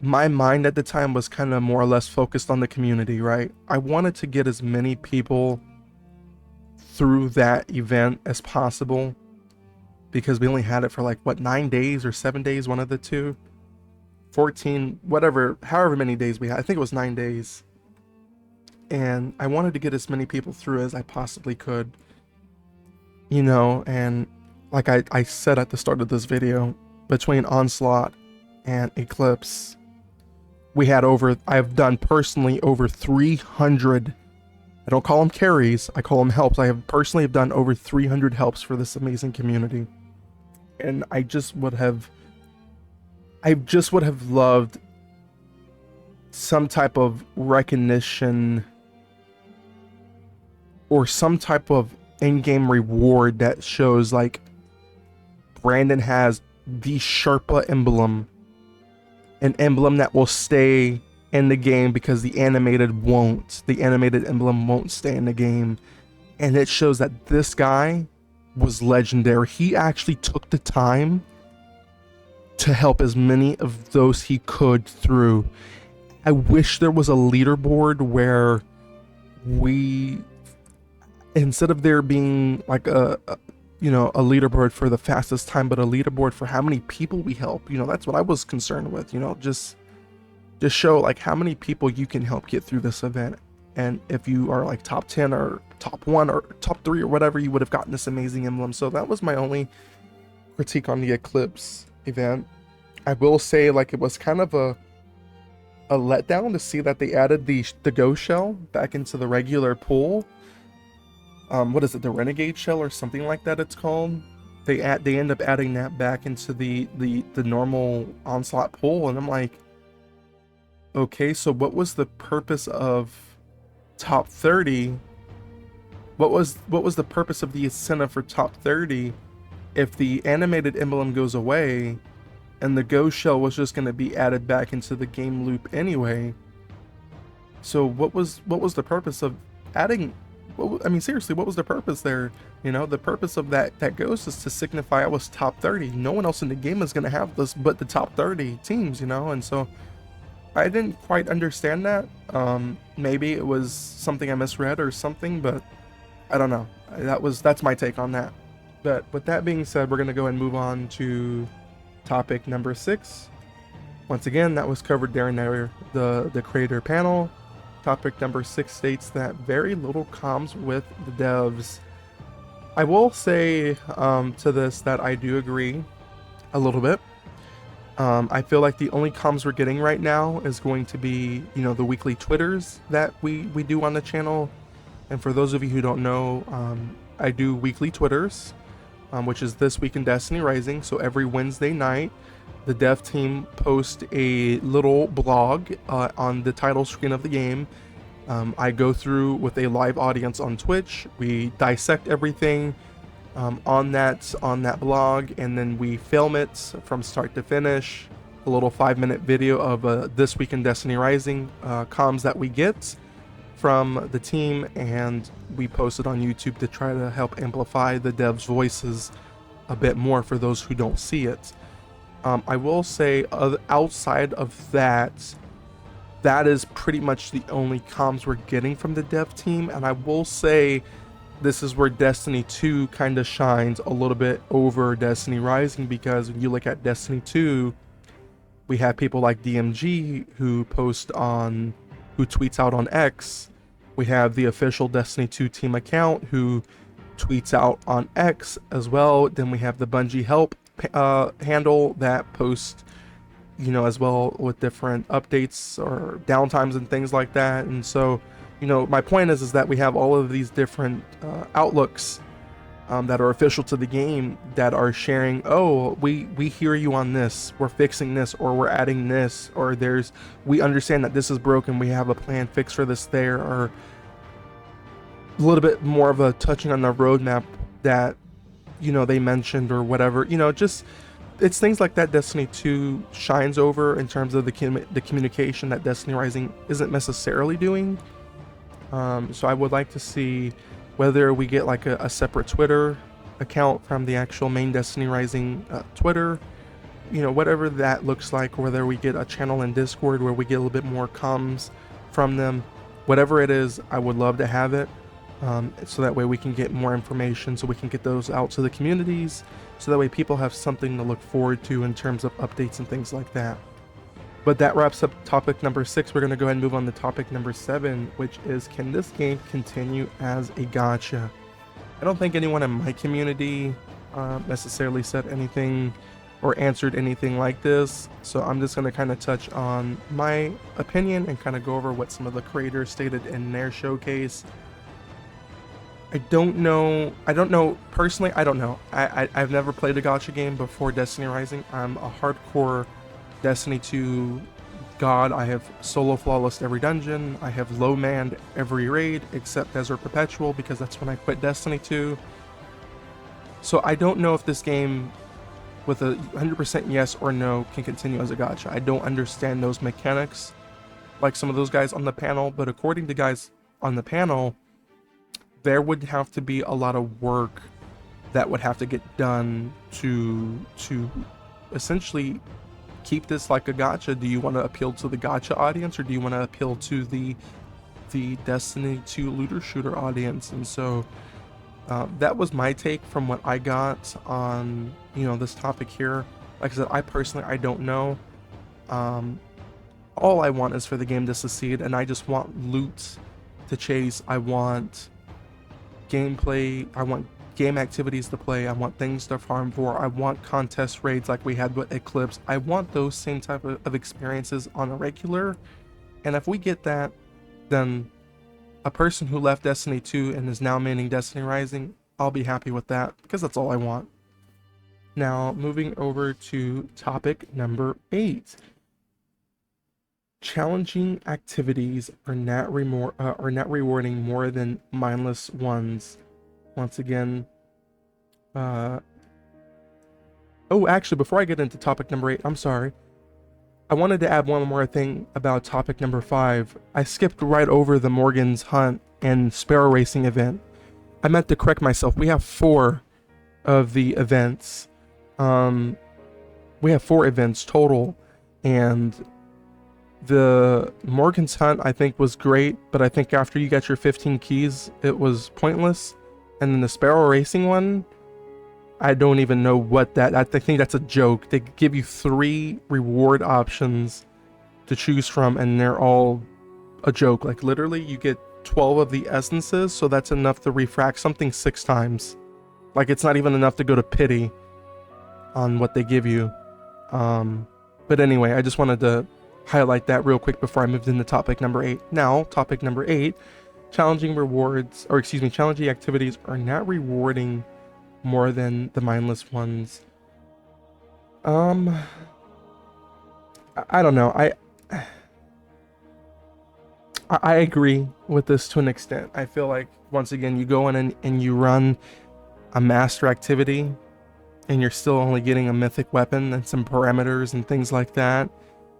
my mind at the time was kind of more or less focused on the community, right? I wanted to get as many people through that event as possible, because we only had it for like, what, 9 days or 7 days, one of the two, 14, whatever, however many days we had. I think it was 9 days. And I wanted to get as many people through as I possibly could, you know. And like I said at the start of this video, between Onslaught and Eclipse, I've done personally over 300, I don't call them carries, I call them helps. I have personally done over 300 helps for this amazing community. And I just would have loved some type of recognition or some type of in-game reward that shows like Brandon has the Sherpa emblem, an emblem that will stay in the game, because the animated emblem won't stay in the game. And it shows that this guy was legendary. He actually took the time to help as many of those he could through. I wish there was a leaderboard where we, instead of there being like a leaderboard for the fastest time, but a leaderboard for how many people we help. That's what I was concerned with. Just show like how many people you can help get through this event. And if you are like top 10 or top 1 or top 3 or whatever, you would have gotten this amazing emblem. So that was my only critique on the Eclipse event. I will say, like, it was kind of a letdown to see that they added the ghost shell back into the regular pool. What is it, the renegade shell or something like that it's called? They end up adding that back into the normal onslaught pool, and I'm like, okay, so what was the purpose of top 30? What was the purpose of the incentive for top 30 if the animated emblem goes away and the ghost shell was just going to be added back into the game loop anyway? So what was the purpose of adding? I mean, seriously, what was the purpose there? The purpose of that ghost is to signify I was top 30. No one else in the game is going to have this but the top 30 teams, and so I didn't quite understand that. Maybe it was something I misread or something, but I don't know. That's my take on that. But with that being said, we're going to go and move on to topic number 6. Once again, that was covered during the creator panel. Topic number 6 states that very little comms with the devs. I will say to this that I do agree a little bit. I feel like the only comms we're getting right now is going to be, the weekly Twitters that we do on the channel. And for those of you who don't know, I do weekly Twitters, which is This Week in Destiny Rising. So every Wednesday night, the dev team posts a little blog on the title screen of the game. I go through with a live audience on Twitch. We dissect everything on that blog, and then we film it from start to finish. A little 5-minute video of This Week in Destiny Rising comms that we get from the team, and we post it on YouTube to try to help amplify the devs' voices a bit more for those who don't see it. I will say, outside of that, that is pretty much the only comms we're getting from the dev team. And I will say this is where Destiny 2 kind of shines a little bit over Destiny Rising, because when you look at Destiny 2, we have people like DMG who tweets out on X. We have the official Destiny 2 team account who tweets out on X as well. Then we have the Bungie Help handle that posts, as well, with different updates or downtimes and things like that. And so, my point is that we have all of these different outlooks that are official to the game that are sharing, oh, we hear you on this, we're fixing this, or we're adding this, or we understand that this is broken, we have a plan fix for this there, or a little bit more of a touching on the roadmap that, they mentioned or whatever. Just it's things like that Destiny 2 shines over in terms of the communication that Destiny Rising isn't necessarily doing. So I would like to see whether we get like a separate Twitter account from the actual main Destiny Rising Twitter, whatever that looks like, or whether we get a channel in Discord where we get a little bit more comms from them. Whatever it is, I would love to have it, so that way we can get more information, so we can get those out to the communities, so that way people have something to look forward to in terms of updates and things like that. But that wraps up topic number 6. We're going to go ahead and move on to topic number 7, which is, can this game continue as a gacha? I don't think anyone in my community necessarily said anything or answered anything like this, so I'm just going to kind of touch on my opinion and kind of go over what some of the creators stated in their showcase. I don't know personally. I don't know. I've never played a gacha game before Destiny Rising. I'm a hardcore Destiny 2 god. I have solo flawless every dungeon. I have low manned every raid except Desert Perpetual, because that's when I quit Destiny 2. So I don't know if this game with a 100% yes or no can continue as a gacha. I don't understand those mechanics like some of those guys on the panel, but according to guys on the panel, there would have to be a lot of work that would have to get done to essentially keep this like a gacha. Do you want to appeal to the gacha audience, or do you want to appeal to the Destiny 2 looter shooter audience? And so that was my take from what I got on, you know, this topic here. Like I said, I personally don't know. All I want is for the game to succeed, and I just want loot to chase. I want gameplay. I want game activities to play. I want things to farm for. I want contest raids like we had with Eclipse. I want those same type of experiences on a regular. And if we get that, then a person who left Destiny 2 and is now maining Destiny Rising, I'll be happy with that, because that's all I want. Now, moving over to topic number 8. Challenging activities are not rewarding more than mindless ones. Once again, oh, actually, before I get into topic number 8, I'm sorry. I wanted to add one more thing about topic number 5. I skipped right over the Morgan's Hunt and Sparrow Racing event. I meant to correct myself. We have 4 of the events. We have 4 events total, and the Morgan's Hunt, I think, was great, but I think after you got your 15 keys, it was pointless. And then the Sparrow Racing one, I don't even know what that... I think that's a joke. They give you 3 reward options to choose from, and they're all a joke. Like, literally, you get 12 of the essences, so that's enough to refract something 6 times. Like, it's not even enough to go to pity on what they give you. But anyway, I just wanted to highlight that real quick before I moved into topic number 8. Now, topic number 8, challenging activities are not rewarding more than the mindless ones. I don't know. I agree with this to an extent. I feel like, once again, you go in and you run a master activity, and you're still only getting a mythic weapon and some parameters and things like that.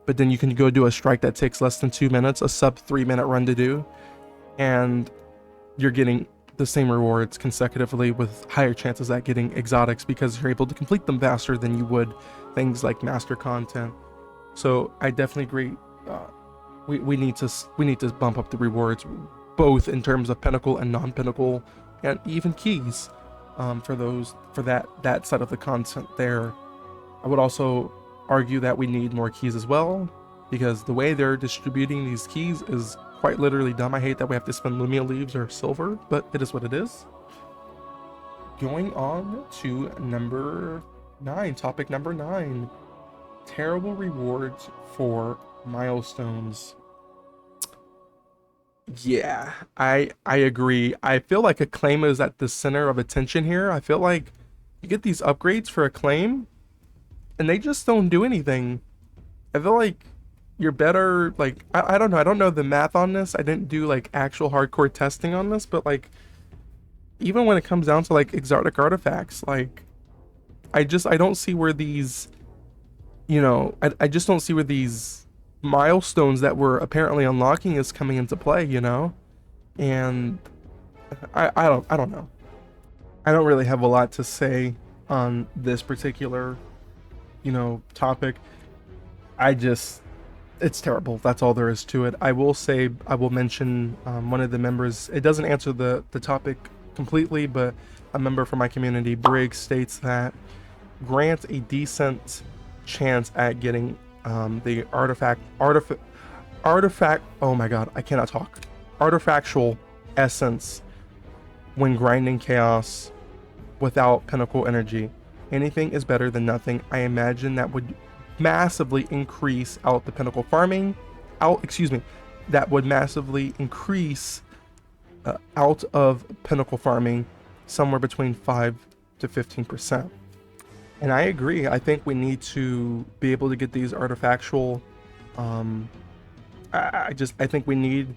But then you can go do a strike that takes less than 2 minutes, a sub 3-minute run to do, and you're getting the same rewards consecutively with higher chances at getting exotics, because you're able to complete them faster than you would things like master content. So I definitely agree. We need to bump up the rewards, both in terms of pinnacle and non-pinnacle, and even keys, for that side of the content there. I would also argue that we need more keys as well, because the way they're distributing these keys is quite literally dumb. I hate that we have to spend Lumia leaves or silver, but it is what it is. Going on to number 9, topic number 9, terrible rewards for milestones. Yeah, I agree. I feel like Acclaim is at the center of attention here. I feel like you get these upgrades for Acclaim, and they just don't do anything. I feel like you're better, like, I don't know. I don't know the math on this. I didn't do, like, actual hardcore testing on this, but, like, even when it comes down to, like, exotic artifacts, like, I don't see where these, you know, I just don't see where these milestones that we're apparently unlocking is coming into play, you know? And I don't know. I don't really have a lot to say on this particular, you know, topic. It's terrible. That's all there is to it. I will mention one of the members. It doesn't answer the topic completely, but a member from my community, Briggs, states that grant a decent chance at getting the artifact. Oh my god, I cannot talk. Artifactual essence when grinding chaos without pinnacle energy. Anything is better than nothing. I imagine that would massively increase out the pinnacle farming. That would massively increase out of pinnacle farming somewhere between 5 to 15%. And I agree. I think we need to be able to get these artifactual. I think we need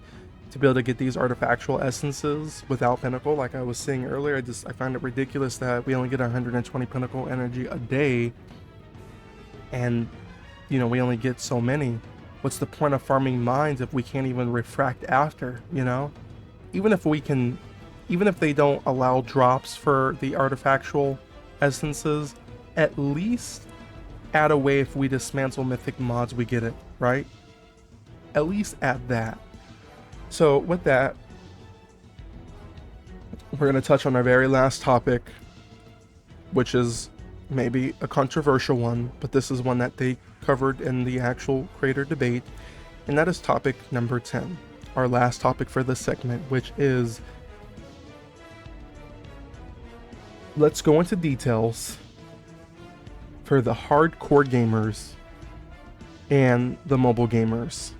to be able to get these artifactual essences without pinnacle. Like I was saying earlier, I find it ridiculous that we only get 120 pinnacle energy a day, and you know we only get so many. What's the point of farming mines if we can't even refract after? You know, even if we can even if they don't allow drops for the artifactual essences, at least add a way if we dismantle mythic mods, we get it, right? At least add that. So with that, we're going to touch on our very last topic, which is maybe a controversial one, but this is one that they covered in the actual creator debate, and that is topic number 10, our last topic for this segment, which is, let's go into details for the hardcore gamers and the mobile gamers.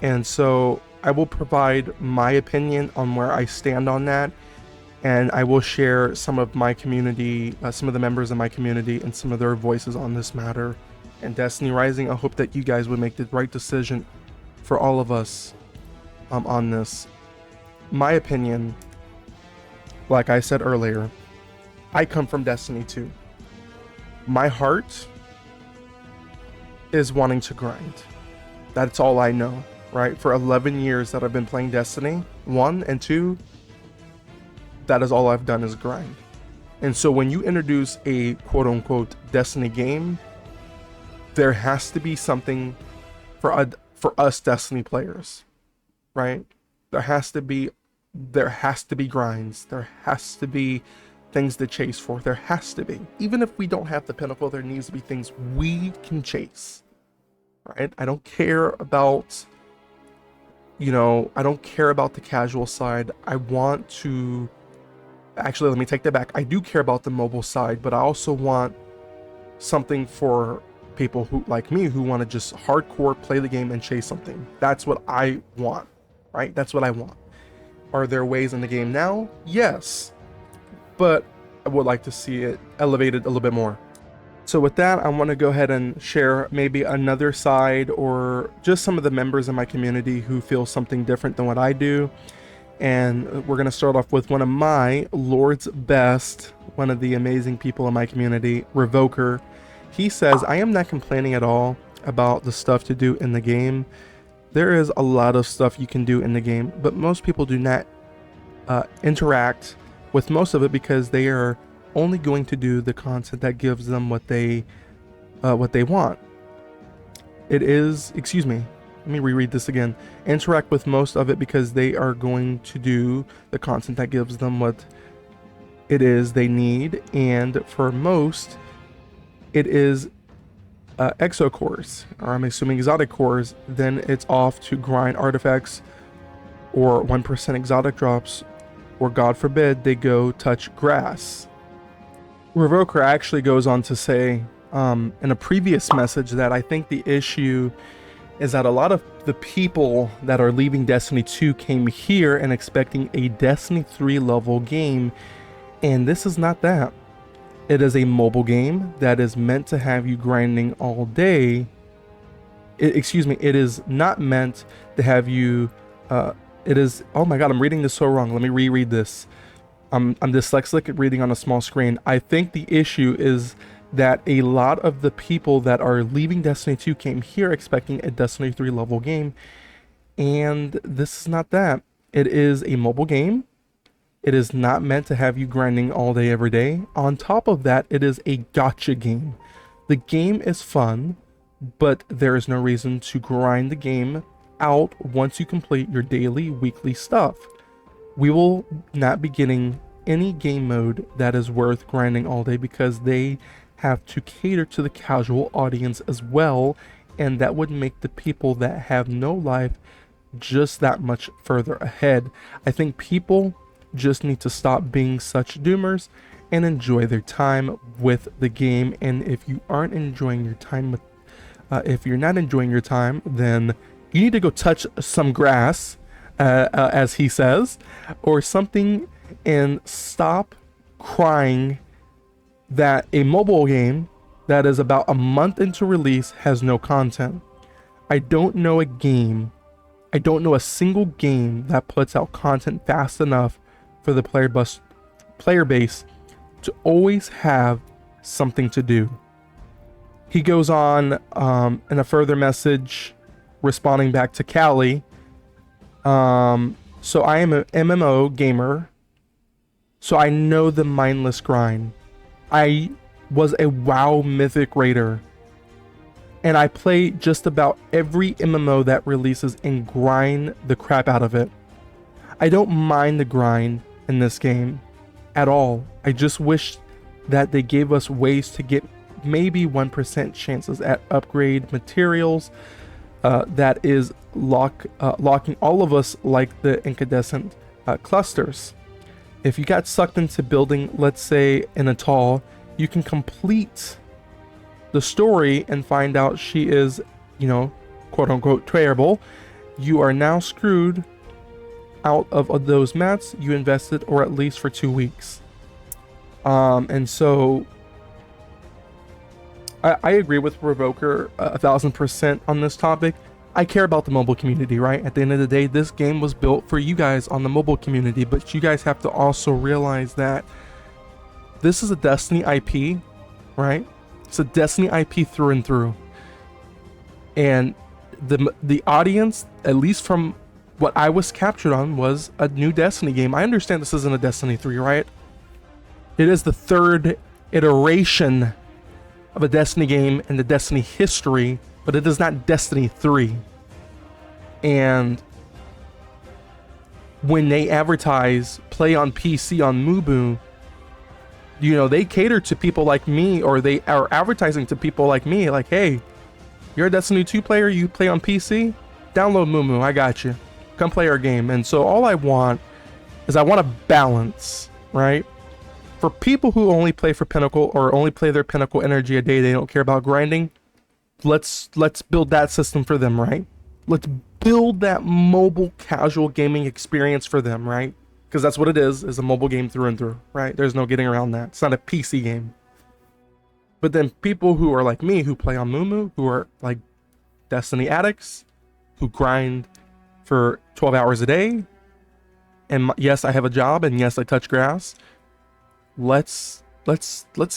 And so I will provide my opinion on where I stand on that, and I will share some of my community, some of the members of my community, and some of their voices on this matter. And Destiny Rising, I hope that you guys would make the right decision for all of us on this. My opinion, like I said earlier, I come from Destiny 2. My heart is wanting to grind. That's all I know, right? For 11 years that I've been playing Destiny 1 and 2, that is all I've done is grind. And so when you introduce a quote-unquote Destiny game, there has to be something for us Destiny players, right? There has to be grinds. There has to be things to chase for. There has to be. Even if we don't have the pinnacle, there needs to be things we can chase, right? I don't care about, I don't care about the casual side. I want to, actually, let me take that back. I do care about the mobile side, but I also want something for people who, like me, who want to just hardcore play the game and chase something. That's what I want, right? That's what I want. Are there ways in the game now? Yes, but I would like to see it elevated a little bit more. So with that, I want to go ahead and share maybe another side, or just some of the members in my community who feel something different than what I do. And we're going to start off with one of my Lord's best, one of the amazing people in my community, Revoker. He says, I am not complaining at all about the stuff to do in the game. There is a lot of stuff you can do in the game, but most people do not interact with most of it because they are only going to do the content that gives them what they want. It is, excuse me, let me reread this again. Interact with most of it because they are going to do the content that gives them what it is they need, and for most, it is exo cores, or I'm assuming exotic cores. Then it's off to grind artifacts or 1% exotic drops, or God forbid they go touch grass. Revoker actually goes on to say in a previous message that I think the issue is that a lot of the people that are leaving Destiny 2 came here and expecting a Destiny 3 level game, and this is not that. It is a mobile game that is meant to have you grinding all day. It is not meant to have you, it is, oh my god, I'm reading this so wrong. Let me reread this. I'm dyslexic at reading on a small screen. I think the issue is that a lot of the people that are leaving Destiny 2 came here expecting a Destiny 3 level game, and this is not that. It is a mobile game. It is not meant to have you grinding all day every day. On top of that, it is a gacha game. The game is fun, but there is no reason to grind the game out once you complete your daily, weekly stuff. We will not be getting any game mode that is worth grinding all day because they have to cater to the casual audience as well, and that would make the people that have no life just that much further ahead. I think people just need to stop being such doomers and enjoy their time with the game. And if you aren't enjoying your time with, if you're not enjoying your time, then you need to go touch some grass, as he says, or something, and stop crying that a mobile game that is about a month into release has no content. I don't know a single game that puts out content fast enough for the player base to always have something to do. He goes on in a further message responding back to Callie, So I am an MMO gamer. So I know the mindless grind. I was a WoW Mythic Raider. And I play just about every MMO that releases and grind the crap out of it. I don't mind the grind in this game at all. I just wish that they gave us ways to get maybe 1% chances at upgrade materials that is locking all of us like the incandescent clusters. If you got sucked into building, let's say, an atoll, you can complete the story and find out she is, you know, quote unquote terrible. You are now screwed out of those mats you invested, or at least for 2 weeks. And so I agree with Revoker 1000% on this topic. I care about the mobile community, right? At the end of the day, this game was built for you guys on the mobile community, but you guys have to also realize that this is a Destiny IP, right? It's a Destiny IP through and through. And the audience, at least from what I was captured on, was a new Destiny game. I understand this isn't a Destiny 3, right? It is the third iteration of a Destiny game in the Destiny history, but it is not Destiny 3. And when they advertise play on PC on Mubu, you know, they cater to people like me, or they are advertising to people like me, like, hey, you're a Destiny 2 player, you play on PC? Download Mumu, I got you. Come play our game. And so all I want is I want a balance, right? For people who only play for Pinnacle, or only play their Pinnacle energy a day, they don't care about grinding. Let's build that system for them, right? Let's build that mobile casual gaming experience for them, right? Because that's what it is a mobile game through and through, right? There's no getting around that. It's not a PC game. But then people who are like me, who play on Mumu, who are like Destiny addicts, who grind for 12 hours a day, and yes, I have a job, and yes, I touch grass. Let's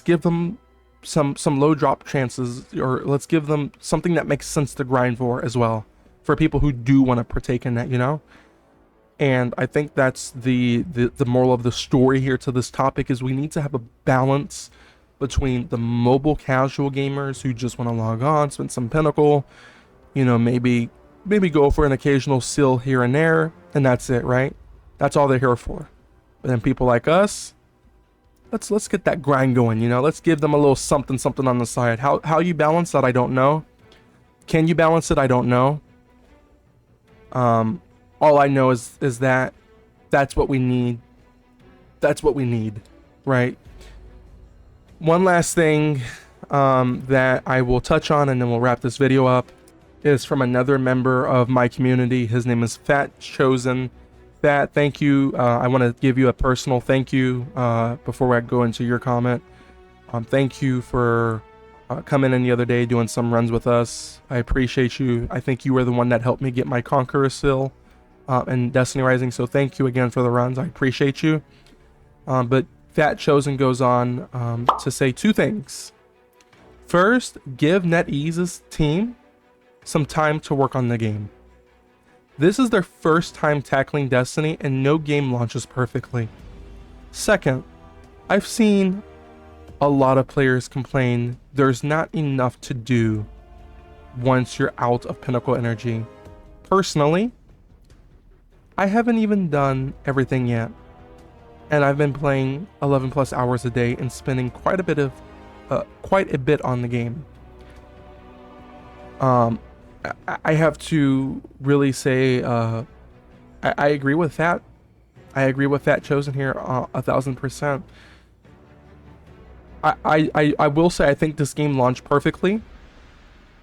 give them some low drop chances, or let's give them something that makes sense to grind for as well, for people who do want to partake in that, you know. And I think that's the moral of the story here to this topic, is we need to have a balance between the mobile casual gamers who just want to log on, spend some Pinnacle, you know, maybe go for an occasional seal here and there, and that's it, right? That's all they're here for. But then people like us, let's get that grind going, you know. Let's give them a little something on the side. How you balance that, I don't know. Can you balance it? I don't know. All I know is that that's what we need. That's what we need, right? One last thing that I will touch on, and then we'll wrap this video up, is from another member of my community. His name is Fat Chosen. Fat, thank you. I want to give you a personal thank you before I go into your comment. Thank you for coming in the other day, doing some runs with us. I appreciate you. I think you were the one that helped me get my Conqueror seal in Destiny Rising, so thank you again for the runs. I appreciate you. But Fat Chosen goes on to say two things. First, give NetEase's team some time to work on the game. This is their first time tackling Destiny, and no game launches perfectly. Second, I've seen a lot of players complain there's not enough to do once you're out of Pinnacle energy. Personally, I haven't even done everything yet, and I've been playing 11 plus hours a day and spending quite a bit on the game. I have to really say I agree with that. I agree with Fat Chosen here 1000%. I will say I think this game launched perfectly.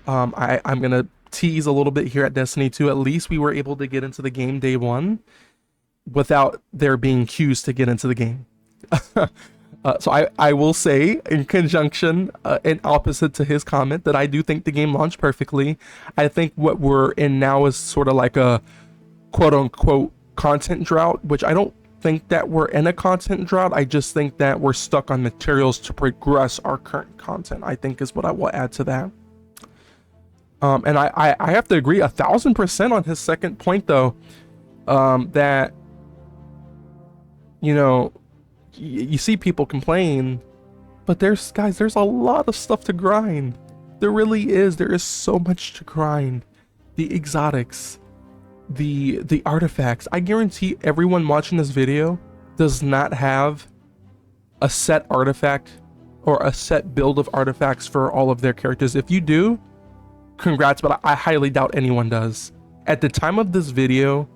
I'm gonna tease a little bit here at Destiny 2. At least we were able to get into the game day one without there being queues to get into the game. So I will say, in conjunction and opposite to his comment, that I do think the game launched perfectly. I think what we're in now is sort of like a quote-unquote content drought, which I don't think that we're in a content drought. I just think that we're stuck on materials to progress our current content, I think, is what I will add to that. And I have to agree 1000% on his second point, though. that, you know, you see people complain, but there's a lot of stuff to grind. There really is. There is so much to grind. The exotics, the artifacts. I guarantee everyone watching this video does not have a set artifact or a set build of artifacts for all of their characters. If you do, congrats, but I highly doubt anyone does. At the time of this video,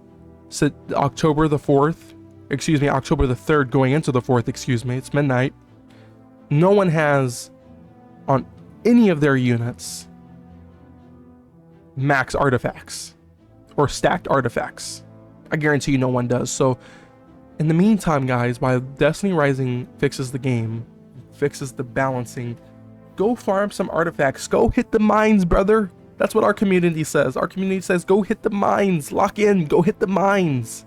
so October the 4th, excuse me, October the 3rd going into the 4th, excuse me, it's midnight. No one has on any of their units max artifacts or stacked artifacts. I guarantee you no one does. So in the meantime, guys, while Destiny Rising fixes the game, fixes the balancing, go farm some artifacts. Go hit the mines, brother. That's what our community says. Our community says go hit the mines. Lock in. Go hit the mines.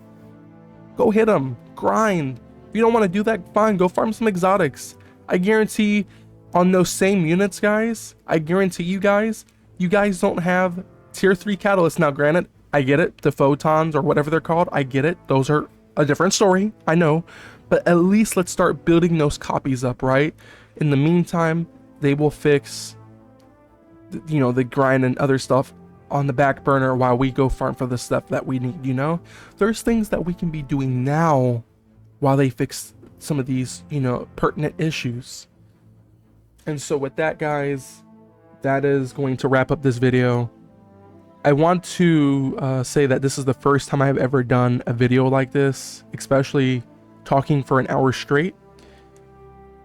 Go hit them. Grind. If you don't want to do that, fine. Go farm some exotics. I guarantee on those same units, guys, I guarantee you guys don't have tier 3 catalysts. Now, granted, I get it. The photons or whatever they're called, I get it. Those are a different story. I know. But at least let's start building those copies up, right? In the meantime, they will fix, you know, the grind and other stuff on the back burner while we go farm for the stuff that we need, you know? There's things that we can be doing now while they fix some of these, you know, pertinent issues. And so with that, guys, that is going to wrap up this video. I want to say that this is the first time I've ever done a video like this, especially talking for an hour straight.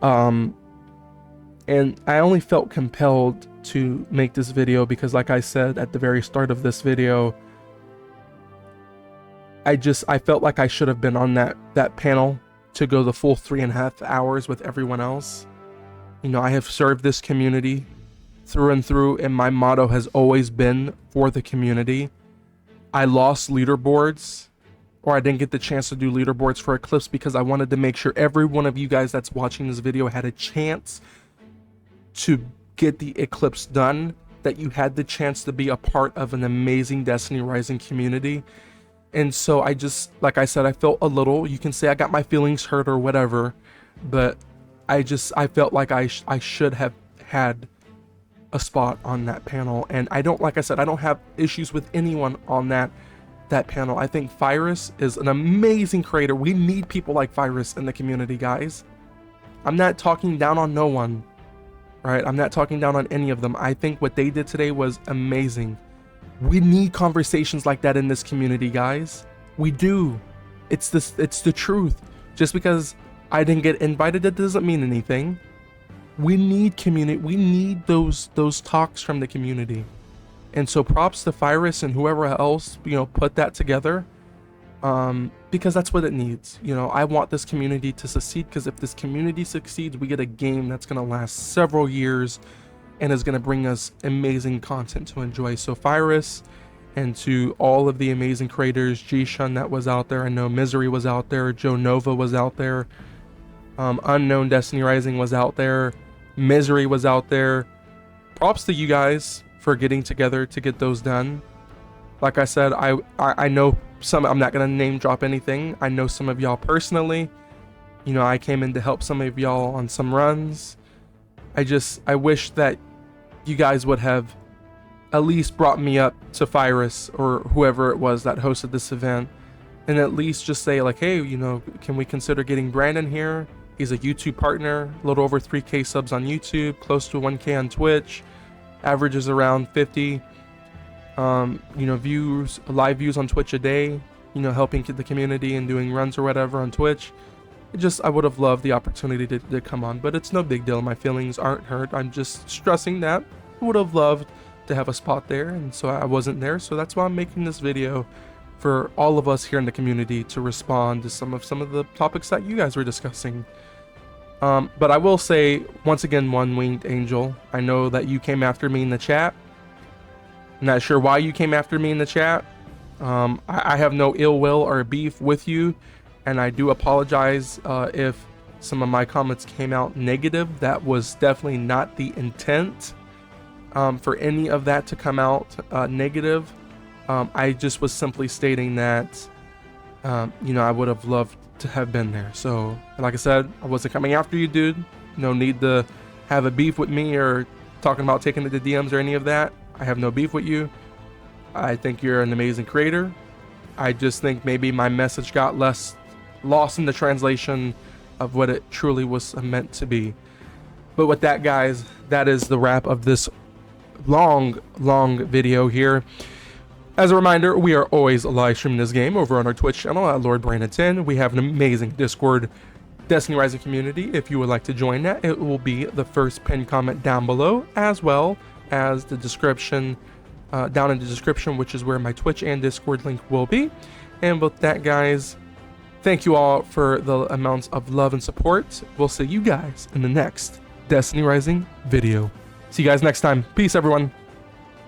And I only felt compelled to make this video because, like I said at the very start of this video, I felt like I should have been on that panel to go the full 3.5 hours with everyone else. You know, I have served this community through and through, and my motto has always been for the community. I lost leaderboards, or I didn't get the chance to do leaderboards for Eclipse because I wanted to make sure every one of you guys that's watching this video had a chance to get the Eclipse done, that you had the chance to be a part of an amazing Destiny Rising community. And so I just, like I said, I felt a little, you can say I got my feelings hurt or whatever, but I felt like I should have had a spot on that panel. And I don't, like I said, I don't have issues with anyone on that panel. I think Polaris is an amazing creator. We need people like Polaris in the community, guys. I'm not talking down on no one, right? I'm not talking down on any of them. I think what they did today was amazing. We need conversations like that in this community, guys. We do. It's the truth. Just because I didn't get invited, that doesn't mean anything. We need community. We need those talks from the community. And so props to Polaris and whoever else, you know, put that together. Because that's what it needs. You know, I want this community to succeed, because if this community succeeds, we get a game that's going to last several years and is going to bring us amazing content to enjoy. So Polaris, and to all of the amazing creators, G-Shun that was out there, I know Misery was out there, Joe Nova was out there, Unknown Destiny Rising was out there, Misery was out there. Props to you guys for getting together to get those done. Like I said, I know some, I'm not gonna name drop anything. I know some of y'all personally. You know, I came in to help some of y'all on some runs. I wish that you guys would have at least brought me up to Polaris or whoever it was that hosted this event, and at least just say like, hey, you know, can we consider getting Brandon here? He's a YouTube partner, a little over 3K subs on YouTube, close to 1K on Twitch, averages around 50, you know, live views on Twitch a day, you know, helping the community and doing runs or whatever on Twitch. I would have loved the opportunity to come on, but it's no big deal. My feelings aren't hurt. I'm just stressing that I would have loved to have a spot there, and so I wasn't there. So that's why I'm making this video, for all of us here in the community to respond to some of the topics that you guys were discussing. But I will say once again, One Winged Angel, I know that you came after me in the chat. I'm not sure why you came after me in the chat. I have no ill will or beef with you, and I do apologize if some of my comments came out negative. That was definitely not the intent, for any of that to come out negative. I just was simply stating that you know, I would have loved to have been there. So, like I said, I wasn't coming after you, dude. No need to have a beef with me or talking about taking it to DMs or any of that. I have no beef with you. I think you're an amazing creator. I just think maybe my message got lost in the translation of what it truly was meant to be. But with that, guys, that is the wrap of this long video here. As a reminder, we are always live streaming this game over on our Twitch channel at Lord Brandon 10. We have an amazing Discord Destiny Rising community. If you would like to join that, it will be the first pinned comment down below, as well as the description, down in the description, which is where my Twitch and Discord link will be. And with that, guys, thank you all for the amounts of love and support. We'll see you guys in the next Destiny Rising video. See you guys next time. Peace, everyone.